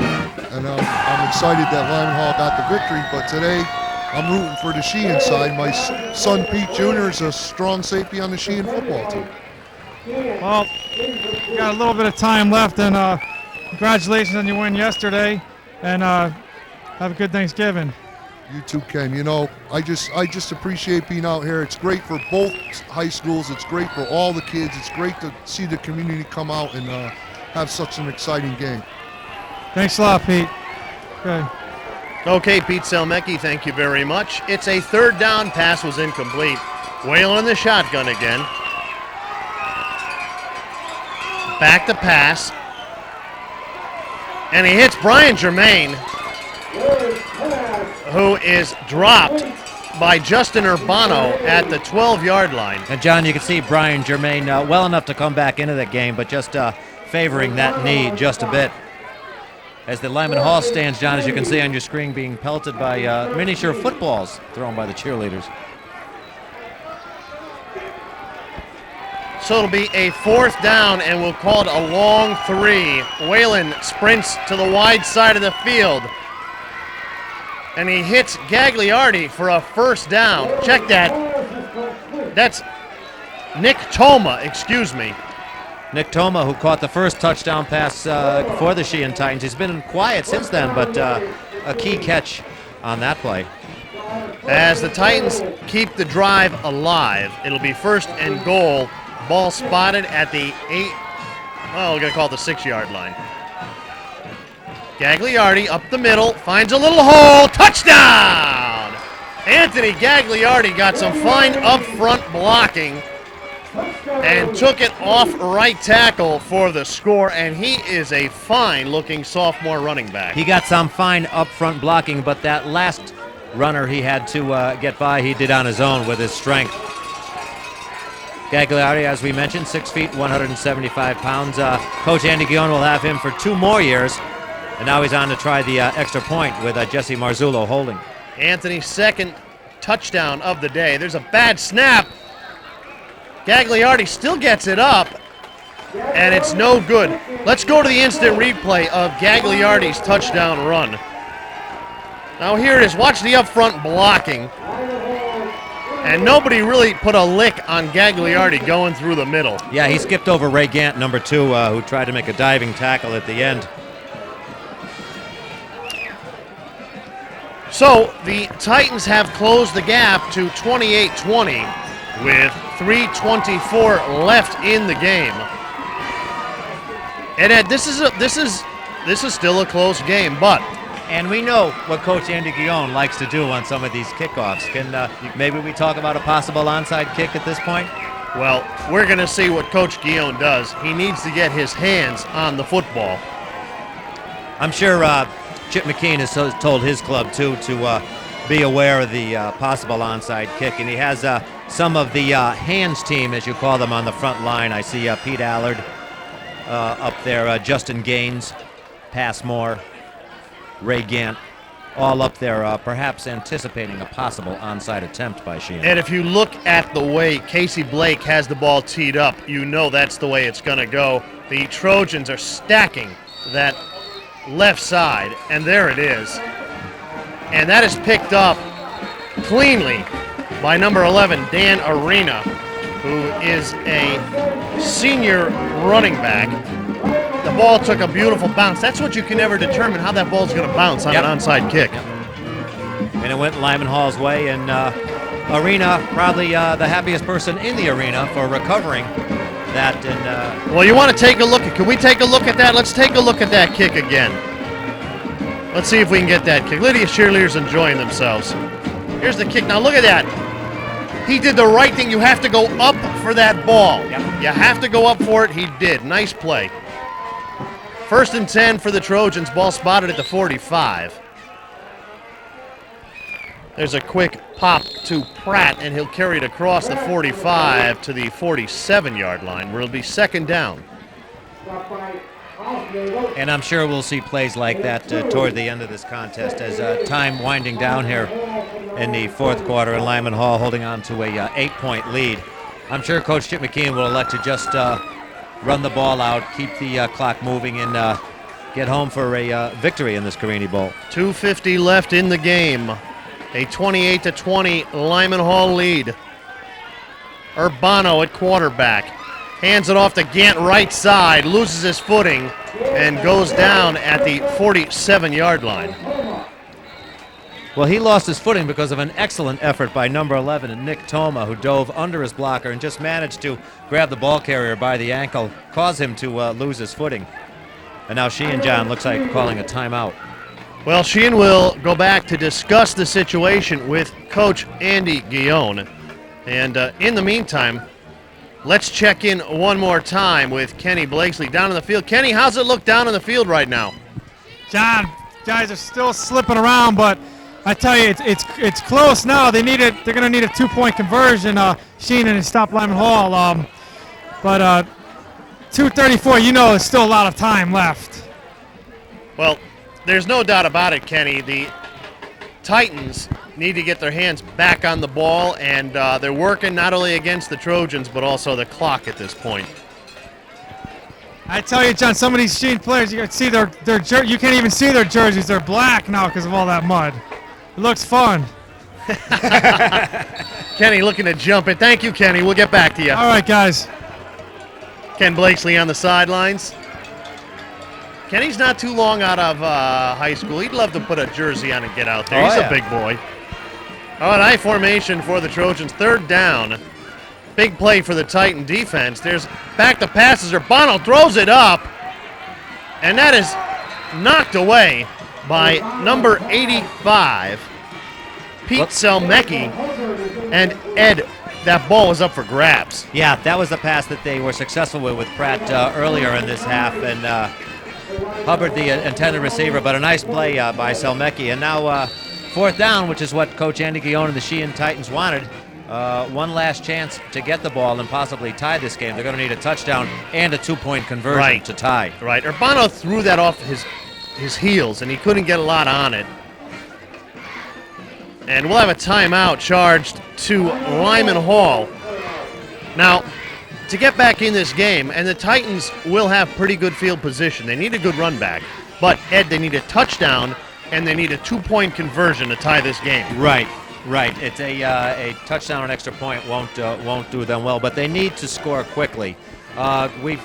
Speaker 9: and I'm excited that Lyman Hall got the victory, but today I'm rooting for the Sheehan side. My son Pete Jr. is a strong safety on the Sheehan football team.
Speaker 3: Well, you got a little bit of time left, and congratulations on your win yesterday, and have a good Thanksgiving.
Speaker 9: You too, Ken. You know, I just appreciate being out here. It's great for both high schools. It's great for all the kids. It's great to see the community come out and have such an exciting game.
Speaker 3: Thanks a lot, Pete. Okay.
Speaker 1: Okay, Pete Selmecki, thank you very much. It's a third down. Pass was incomplete. Whalen in the shotgun again. Back to pass. And he hits Brian Germain, who is dropped by Justin Urbano at the 12-yard line.
Speaker 2: And John, you can see Brian Germain well enough to come back into that game, but just favoring that knee just a bit. As the Lyman Hall stands, John, as you can see on your screen, being pelted by miniature footballs thrown by the cheerleaders.
Speaker 1: So it'll be a fourth down, and we'll call it a long three. Whalen sprints to the wide side of the field, and he hits Gagliardi for a first down. Check that. That's Nick Toma, excuse me.
Speaker 2: Nick Toma, who caught the first touchdown pass for the Sheehan Titans. He's been quiet since then, but a key catch on that play.
Speaker 1: As the Titans keep the drive alive, it'll be first and goal. Ball spotted at the we're going to call it the 6-yard line. Gagliardi up the middle, finds a little hole, touchdown! Anthony Gagliardi got some fine up-front blocking and took it off right tackle for the score, and he is a fine-looking sophomore running back.
Speaker 2: He got some fine up-front blocking, but that last runner he had to get by, he did on his own with his strength. Gagliardi, as we mentioned, 6 feet, 175 pounds. Coach Andy Guillon will have him for 2 more years, and now he's on to try the extra point with Jesse Marzullo holding.
Speaker 1: Anthony's second touchdown of the day. There's a bad snap. Gagliardi still gets it up, and it's no good. Let's go to the instant replay of Gagliardi's touchdown run. Now here it is. Watch the up front blocking. And nobody really put a lick on Gagliardi going through the middle.
Speaker 2: Yeah, he skipped over Ray Gant, number 2, who tried to make a diving tackle at the end.
Speaker 1: So the Titans have closed the gap to 28-20 with 3:24 left in the game. And Ed, this is still a close game, but.
Speaker 2: And we know what Coach Andy Guillon likes to do on some of these kickoffs. Can maybe we talk about a possible onside kick at this point?
Speaker 1: Well, we're going to see what Coach Guillon does. He needs to get his hands on the football.
Speaker 2: I'm sure Chip McKean has told his club, too, to be aware of the possible onside kick. And he has some of the hands team, as you call them, on the front line. I see Pete Allard up there, Justin Gaines, Passmore, Ray Gant, all up there, perhaps anticipating a possible onside attempt by Sheehan.
Speaker 1: And if you look at the way Casey Blake has the ball teed up, you know that's the way it's going to go. The Trojans are stacking that left side, and there it is. And that is picked up cleanly by number 11, Dan Arena, who is a senior running back. The ball took a beautiful bounce. That's what you can never determine, how that ball's going to bounce on
Speaker 2: Yep.
Speaker 1: an onside kick.
Speaker 2: And it went Lyman Hall's way, and Arena, probably the happiest person in the arena for recovering that. And
Speaker 1: Well, you want to take a look at, can we take a look at that? Let's take a look at that kick again. Let's see if we can get that kick. Lydia's cheerleaders enjoying themselves. Here's the kick. Now look at that. He did the right thing. You have to go up for that ball.
Speaker 2: Yep.
Speaker 1: You have to go up for it. He did. Nice play. 1st and 10 for the Trojans. Ball spotted at the 45. There's a quick pop to Pratt, and he'll carry it across the 45 to the 47-yard line, where it'll be 2nd down.
Speaker 2: And I'm sure we'll see plays like that toward the end of this contest as time winding down here in the 4th quarter, and Lyman Hall holding on to a 8-point lead. I'm sure Coach Chip McKeon will elect to just run the ball out, keep the clock moving, and get home for a victory in this Carini Bowl.
Speaker 1: 2:50 left in the game. A 28-20 Lyman Hall lead. Urbano at quarterback. Hands it off to Gant right side, loses his footing, and goes down at the 47-yard line.
Speaker 2: Well, he lost his footing because of an excellent effort by number 11, Nick Toma, who dove under his blocker and just managed to grab the ball carrier by the ankle, cause him to lose his footing. And now Sheehan John looks like calling a timeout.
Speaker 1: Well, Sheehan will go back to discuss the situation with Coach Andy Guillone. And in the meantime, let's check in one more time with Kenny Blakesley down in the field. Kenny, how's it look down in the field right now?
Speaker 3: John, guys are still slipping around, but I tell you, it's close now. They're going to need a 2-point conversion. Sheehan and stop Lyman Hall. But 2:34. You know, there's still a lot of time left.
Speaker 1: Well, there's no doubt about it, Kenny. The Titans need to get their hands back on the ball, and they're working not only against the Trojans, but also the clock at this point.
Speaker 3: I tell you, John, some of these Sheehan players, you can see you can't even see their jerseys. They're black now because of all that mud. It looks fun.
Speaker 1: Kenny looking to jump in. Thank you, Kenny. We'll get back to you.
Speaker 3: All right, guys.
Speaker 1: Ken Blakesley on the sidelines. Kenny's not too long out of high school. He'd love to put a jersey on and get out there.
Speaker 2: Oh,
Speaker 1: He's
Speaker 2: yeah.
Speaker 1: a big boy. All right, I formation for the Trojans. 3rd down. Big play for the Titan defense. There's back to passes. Urbano throws it up. And that is knocked away by number 85, Pete Selmecki. And Ed, that ball was up for grabs.
Speaker 2: Yeah, that was the pass that they were successful with Pratt earlier in this half, and Hubbard, the intended receiver, but a nice play by Selmecki. And now 4th down, which is what Coach Andy Guillone and the Sheehan Titans wanted. One last chance to get the ball and possibly tie this game. They're going to need a touchdown and a 2-point conversion to tie.
Speaker 1: Right. Urbano threw that off his heels, and he couldn't get a lot on it. And we'll have a timeout charged to Lyman Hall. Now, to get back in this game, and the Titans will have pretty good field position. They need a good run back. But, Ed, they need a touchdown, and they need a 2-point conversion to tie this game.
Speaker 2: Right. It's a touchdown or an extra point won't do them well, but they need to score quickly. We've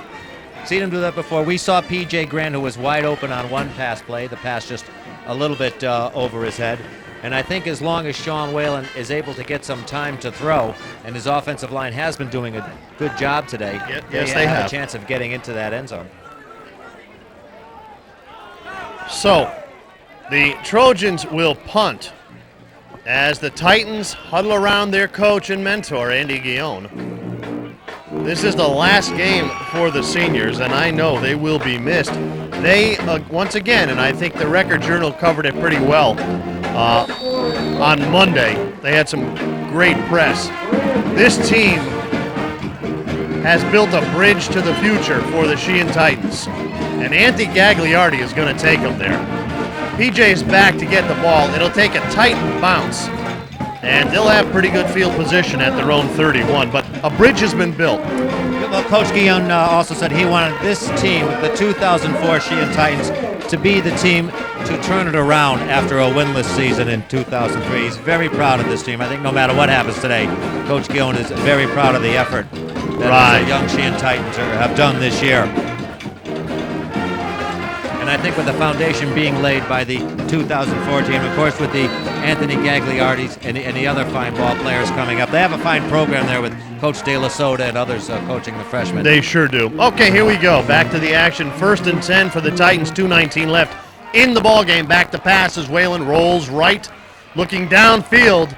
Speaker 2: seen them do that before. We saw P.J. Grant, who was wide open on one pass play. The pass just a little bit over his head. And I think as long as Sean Whalen is able to get some time to throw, and his offensive line has been doing a good job today,
Speaker 1: yes, they have
Speaker 2: a chance of getting into that end zone.
Speaker 1: So, the Trojans will punt as the Titans huddle around their coach and mentor, Andy Guillone. This is the last game for the seniors, and I know they will be missed. They, once again, and I think the Record Journal covered it pretty well on Monday, they had some great press. This team has built a bridge to the future for the Sheehan Titans, and Anthony Gagliardi is going to take them there. PJ's back to get the ball. It'll take a tight bounce And they'll have pretty good field position at their own 31, but a bridge has been built.
Speaker 2: Well, Coach Guillon also said he wanted this team, the 2004 Sheehan Titans, to be the team to turn it around after a winless season in 2003. He's very proud of this team. I think no matter what happens today, Coach Guillon is very proud of the effort that the young Sheehan Titans have done this year. And I think with the foundation being laid by the 2004 team, of course with the Anthony Gagliardis and the other fine ball players coming up, they have a fine program there with Coach De La Soda and others coaching the freshmen.
Speaker 1: They sure do. Okay, here we go. Back to the action. 1st and 10 for the Titans. 2:19 left in the ball game. Back to pass as Whalen rolls right, looking downfield.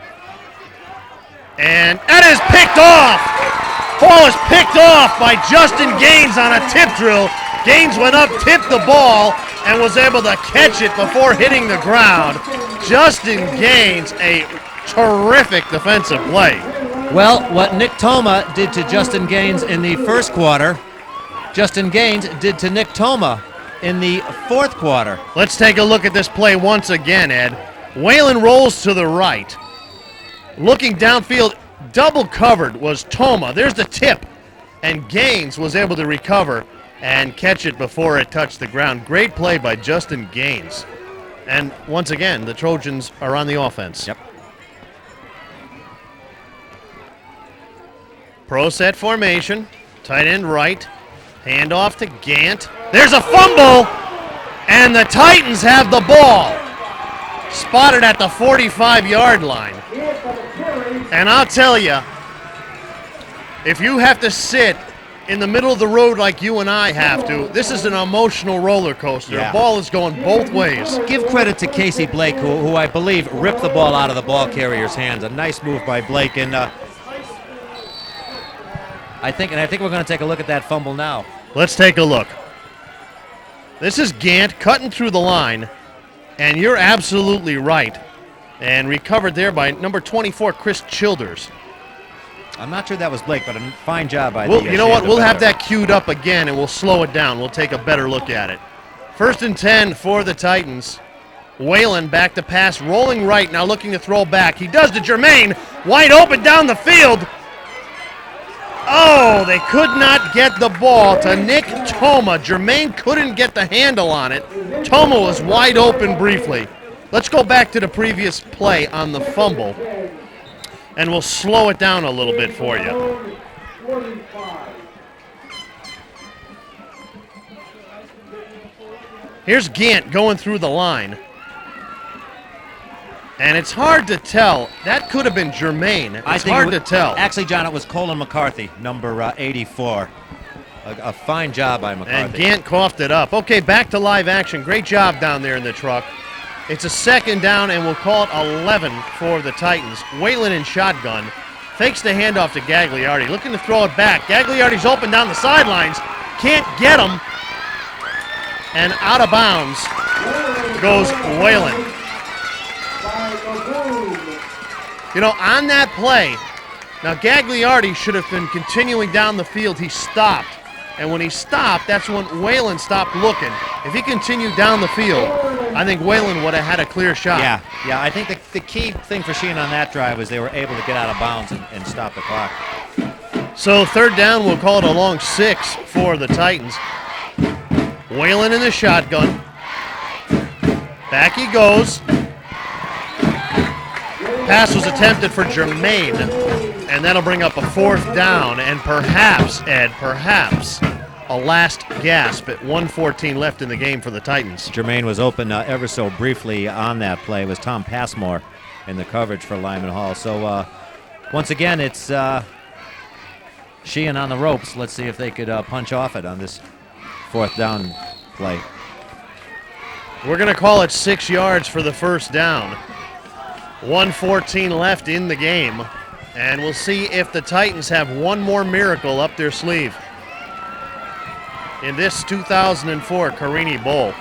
Speaker 1: And that is picked off. Ball is picked off by Justin Gaines on a tip drill. Gaines went up, tipped the ball, and was able to catch it before hitting the ground. Justin Gaines, a terrific defensive play.
Speaker 2: Well, what Nick Toma did to Justin Gaines in the first quarter, Justin Gaines did to Nick Toma in the fourth quarter.
Speaker 1: Let's take a look at this play once again, Ed. Whalen rolls to the right. Looking downfield, double covered was Toma. There's the tip, and Gaines was able to recover and catch it before it touched the ground. Great play by Justin Gaines. And once again, the Trojans are on the offense.
Speaker 2: Yep.
Speaker 1: Pro set formation, tight end right, handoff to Gant. There's a fumble, and the Titans have the ball. Spotted at the 45-yard line. And I'll tell you, if you have to sit in the middle of the road like you and I have to, this is an emotional roller coaster.
Speaker 2: Yeah.
Speaker 1: The ball is going both ways.
Speaker 2: Give credit to Casey Blake, who I believe ripped the ball out of the ball carrier's hands. A nice move by Blake, and I think we're going to take a look at that fumble now.
Speaker 1: Let's take a look. This is Gant cutting through the line, and you're absolutely right. And recovered there by number 24, Chris Childers.
Speaker 2: I'm not sure that was Blake, but a fine job by
Speaker 1: Well,
Speaker 2: the
Speaker 1: you know what? We'll have
Speaker 2: defender.
Speaker 1: that queued up again, and we'll slow it down. We'll take a better look at it. 1st and 10 for the Titans. Whalen back to pass, rolling right, now looking to throw back. He does to Jermaine, wide open down the field. Oh, they could not get the ball to Nick Toma. Jermaine couldn't get the handle on it. Toma was wide open briefly. Let's go back to the previous play on the fumble, and we'll slow it down a little bit for you. Here's Gant going through the line. And it's hard to tell. That could have been Jermaine. It's hard to tell.
Speaker 2: Actually, John, it was Colin McCarthy, number 84. A fine job by McCarthy.
Speaker 1: And Gant coughed it up. Okay, back to live action. Great job down there in the truck. It's a 2nd down, and we'll call it 11 for the Titans. Whalen in shotgun. Fakes the handoff to Gagliardi. Looking to throw it back. Gagliardi's open down the sidelines. Can't get him. And out of bounds goes Whalen. You know, on that play, now Gagliardi should have been continuing down the field. He stopped. And when he stopped, that's when Whalen stopped looking. If he continued down the field, I think Whalen would have had a clear shot.
Speaker 2: Yeah. I think the key thing for Sheehan on that drive was they were able to get out of bounds and stop the clock.
Speaker 1: So 3rd down, we'll call it a long 6 for the Titans. Whalen in the shotgun. Back he goes. Pass was attempted for Jermaine, and that'll bring up a 4th down, and perhaps, Ed, a last gasp at 1:14 left in the game for the Titans.
Speaker 2: Jermaine was open ever so briefly on that play. It was Tom Passmore in the coverage for Lyman Hall. So once again, it's Sheehan on the ropes. Let's see if they could punch off it on this 4th down play.
Speaker 1: We're going to call it 6 yards for the 1st down. 1:14 left in the game, and we'll see if the Titans have one more miracle up their sleeve in this 2004 Carini Bowl.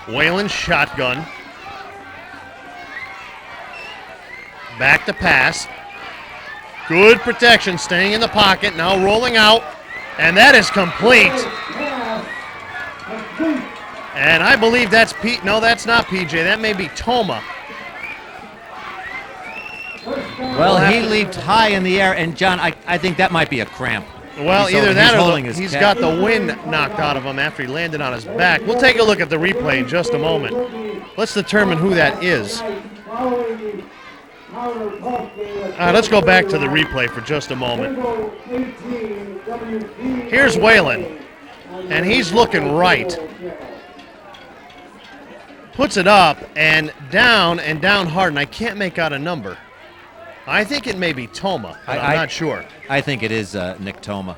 Speaker 1: Whalen shotgun. Back to pass. Good protection, staying in the pocket, now rolling out, and that is complete. And I believe that's Pete. No, that's not PJ. That may be Toma.
Speaker 2: Well, he leaped high in the air, and John, I think that might be a cramp.
Speaker 1: Well,
Speaker 2: He's
Speaker 1: either
Speaker 2: holding-
Speaker 1: that
Speaker 2: he's
Speaker 1: or
Speaker 2: holding his
Speaker 1: he's
Speaker 2: calf.
Speaker 1: got the wind knocked out of him after he landed on his back. We'll take a look at the replay in just a moment. Let's determine who that is. Let's go back to the replay for just a moment. Here's Whalen, and he's looking right. Puts it up and down hard, and I can't make out a number. I think it may be Toma, but I'm not sure.
Speaker 2: I think it is Nick Toma.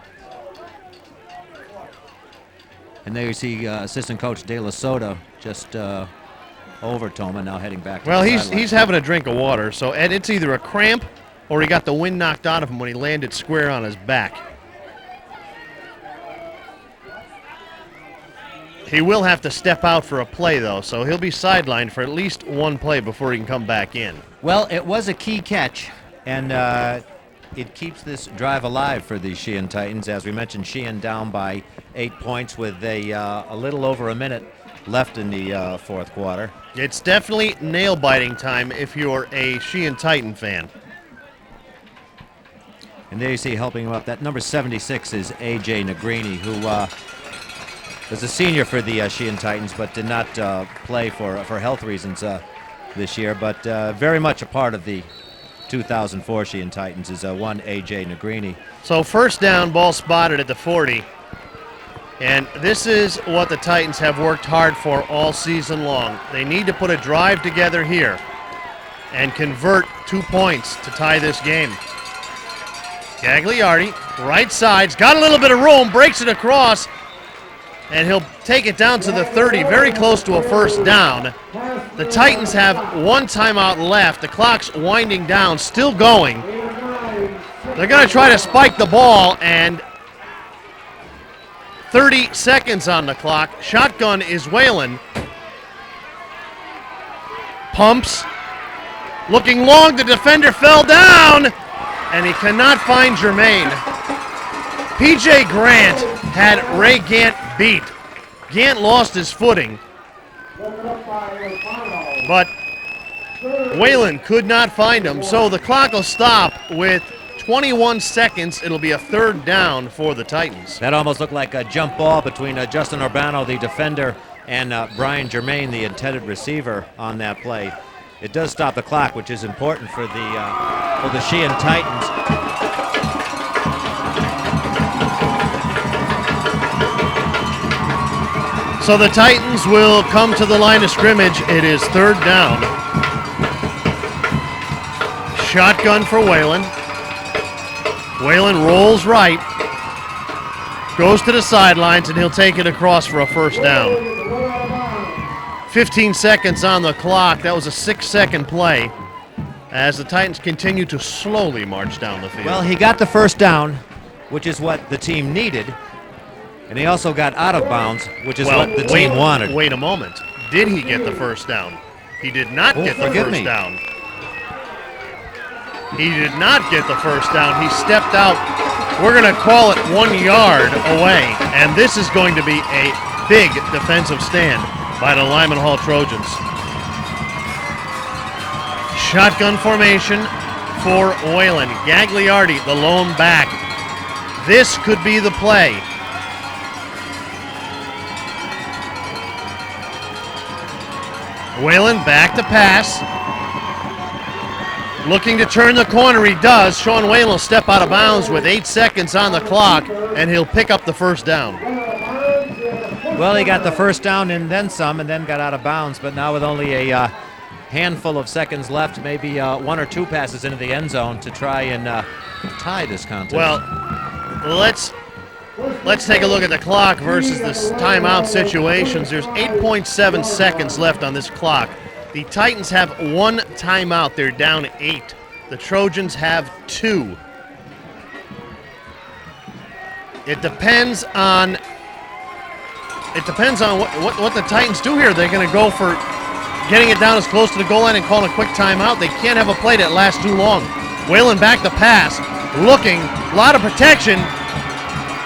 Speaker 2: And there you see assistant coach De La Soto just over Toma, now heading back to
Speaker 1: Well,
Speaker 2: the
Speaker 1: he's
Speaker 2: sideline.
Speaker 1: having a drink of water, so Ed, it's either a cramp or he got the wind knocked out of him when he landed square on his back. He will have to step out for a play, though, so he'll be sidelined for at least one play before he can come back in.
Speaker 2: Well, it was a key catch, and it keeps this drive alive for the Sheehan Titans. As we mentioned, Sheehan down by 8 points with a little over a minute left in the fourth quarter.
Speaker 1: It's definitely nail-biting time if you're a Sheehan Titan fan.
Speaker 2: And there you see helping him up. That number 76 is A.J. Negrini, who was a senior for the Sheehan Titans, but did not play for health reasons this year, but very much a part of the 2004 Sheehan Titans is one A.J. Negrini.
Speaker 1: So first down, ball spotted at the 40. And this is what the Titans have worked hard for all season long. They need to put a drive together here and convert 2 points to tie this game. Gagliardi, right side's got a little bit of room, breaks it across, and he'll take it down to the 30, very close to a first down. The Titans have one timeout left. The clock's winding down, still going. They're going to try to spike the ball, and 30 seconds on the clock. Shotgun is Whalen. Pumps. Looking long, the defender fell down, and he cannot find Jermaine. P.J. Grant had Ray Gant beat. Gant lost his footing, but Whalen could not find him, so the clock will stop with 21 seconds. It'll be a third down for the Titans.
Speaker 2: That almost looked like a jump ball between Justin Urbano, the defender, and Brian Germain, the intended receiver, on that play. It does stop the clock, which is important for the Sheehan Titans.
Speaker 1: So the Titans will come to the line of scrimmage. It is third down. Shotgun for Whalen. Whalen rolls right, goes to the sidelines, and he'll take it across for a first down. 15 seconds on the clock. That was a 6-second play as the Titans continue to slowly march down the field.
Speaker 2: Well, he got the first down, which is what the team needed, and he also got out of bounds, which is what the team wanted.
Speaker 1: Wait a moment. Did he get the first down? He did not get the first down. He did not get the first down. He stepped out. We're going to call it 1 yard away, and this is going to be a big defensive stand by the Lyman Hall Trojans. Shotgun formation for Whalen. Gagliardi, the lone back. This could be the play. Whalen back to pass. Looking to turn the corner, he does. Sean Whalen will step out of bounds with 8 seconds on the clock, and he'll pick up the first down.
Speaker 2: Well, he got the first down and then some, and then got out of bounds, but now with only a handful of seconds left, maybe 1 or 2 passes into the end zone to try and tie this contest.
Speaker 1: Well, let's take a look at the clock versus this timeout situations. There's 8.7 seconds left on this clock. The Titans have 1 timeout. They're down 8. The Trojans have 2. It depends on what the Titans do here. They're going to go for getting it down as close to the goal line and calling a quick timeout. They can't have a play that lasts too long. Whalen back to pass. Looking, a lot of protection.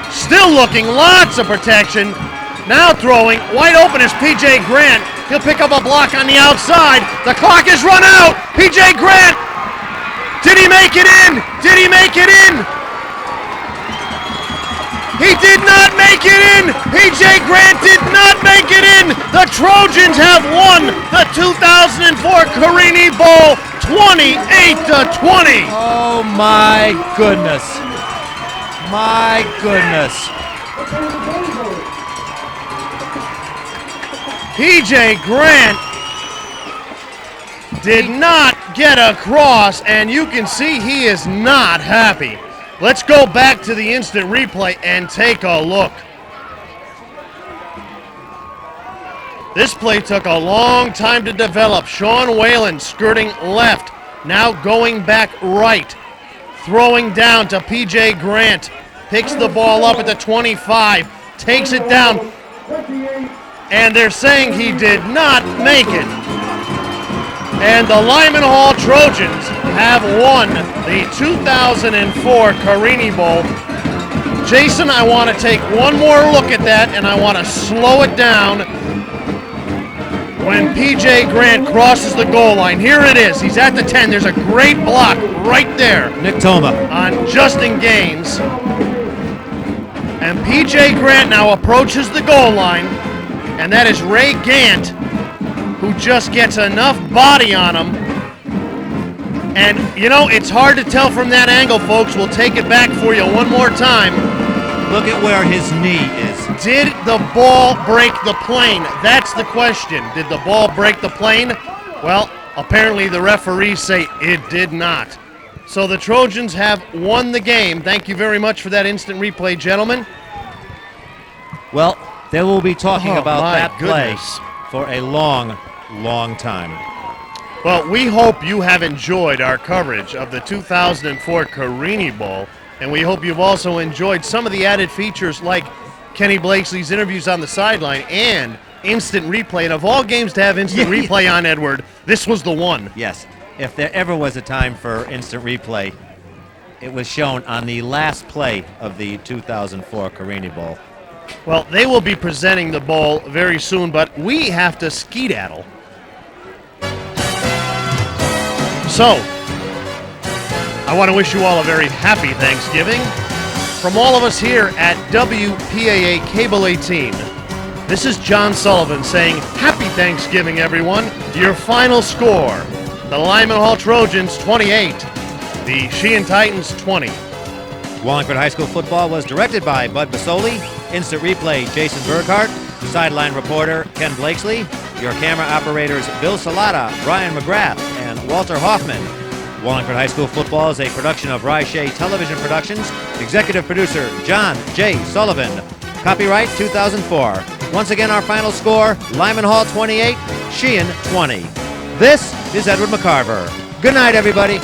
Speaker 1: Still looking, lots of protection. Now throwing, wide open is P.J. Grant. He'll pick up a block on the outside. The clock is run out. P.J. Grant Did he make it in? Did he make it in? He did not make it in! PJ Grant did not make it in! The Trojans have won the 2004 Carini Bowl 28-20!
Speaker 2: Oh my goodness. My goodness.
Speaker 1: PJ Grant did not get across, and you can see he is not happy. Let's go back to the instant replay and take a look. This play took a long time to develop. Sean Whalen skirting left, now going back right. Throwing down to PJ Grant. Picks the ball up at the 25, takes it down, and they're saying he did not make it. And the Lyman Hall Trojans have won the 2004 Carini Bowl. Jason, I want to take one more look at that, and I want to slow it down when PJ Grant crosses the goal line. Here it is. He's at the 10. There's a great block right there.
Speaker 2: Nick Toma.
Speaker 1: On Justin Gaines. And PJ Grant now approaches the goal line, and that is Ray Gant, who just gets enough body on him. And, you know, it's hard to tell from that angle, folks. We'll take it back for you one more time.
Speaker 2: Look at where his knee is.
Speaker 1: Did the ball break the plane? That's the question. Did the ball break the plane? Well, apparently the referees say it did not. So the Trojans have won the game. Thank you very much for that instant replay, gentlemen.
Speaker 2: Well, they will be talking
Speaker 1: Oh,
Speaker 2: about
Speaker 1: my
Speaker 2: that play
Speaker 1: goodness.
Speaker 2: for a long, long time.
Speaker 1: Well, we hope you have enjoyed our coverage of the 2004 Carini Bowl, and we hope you've also enjoyed some of the added features like Kenny Blakeslee's interviews on the sideline and instant replay. And of all games to have instant replay on, Edward, this was the one.
Speaker 2: Yes. If there ever was a time for instant replay, it was shown on the last play of the 2004 Carini Bowl.
Speaker 1: Well, they will be presenting the bowl very soon, but we have to skedaddle. So, I want to wish you all a very happy Thanksgiving. From all of us here at WPAA Cable 18, this is John Sullivan saying happy Thanksgiving, everyone. Your final score, the Lyman Hall Trojans 28, the Sheehan Titans 20.
Speaker 2: Wallingford High School football was directed by Bud Basoli, instant replay Jason Burkhart, sideline reporter Ken Blakesley, your camera operators Bill Salata, Brian McGrath, and Walter Hoffman. Wallingford High School football is a production of Rye Television Productions. Executive producer John J. Sullivan. Copyright 2004. Once again, our final score, Lyman Hall 28, Sheehan 20. This is Edward McCarver. Good night, everybody.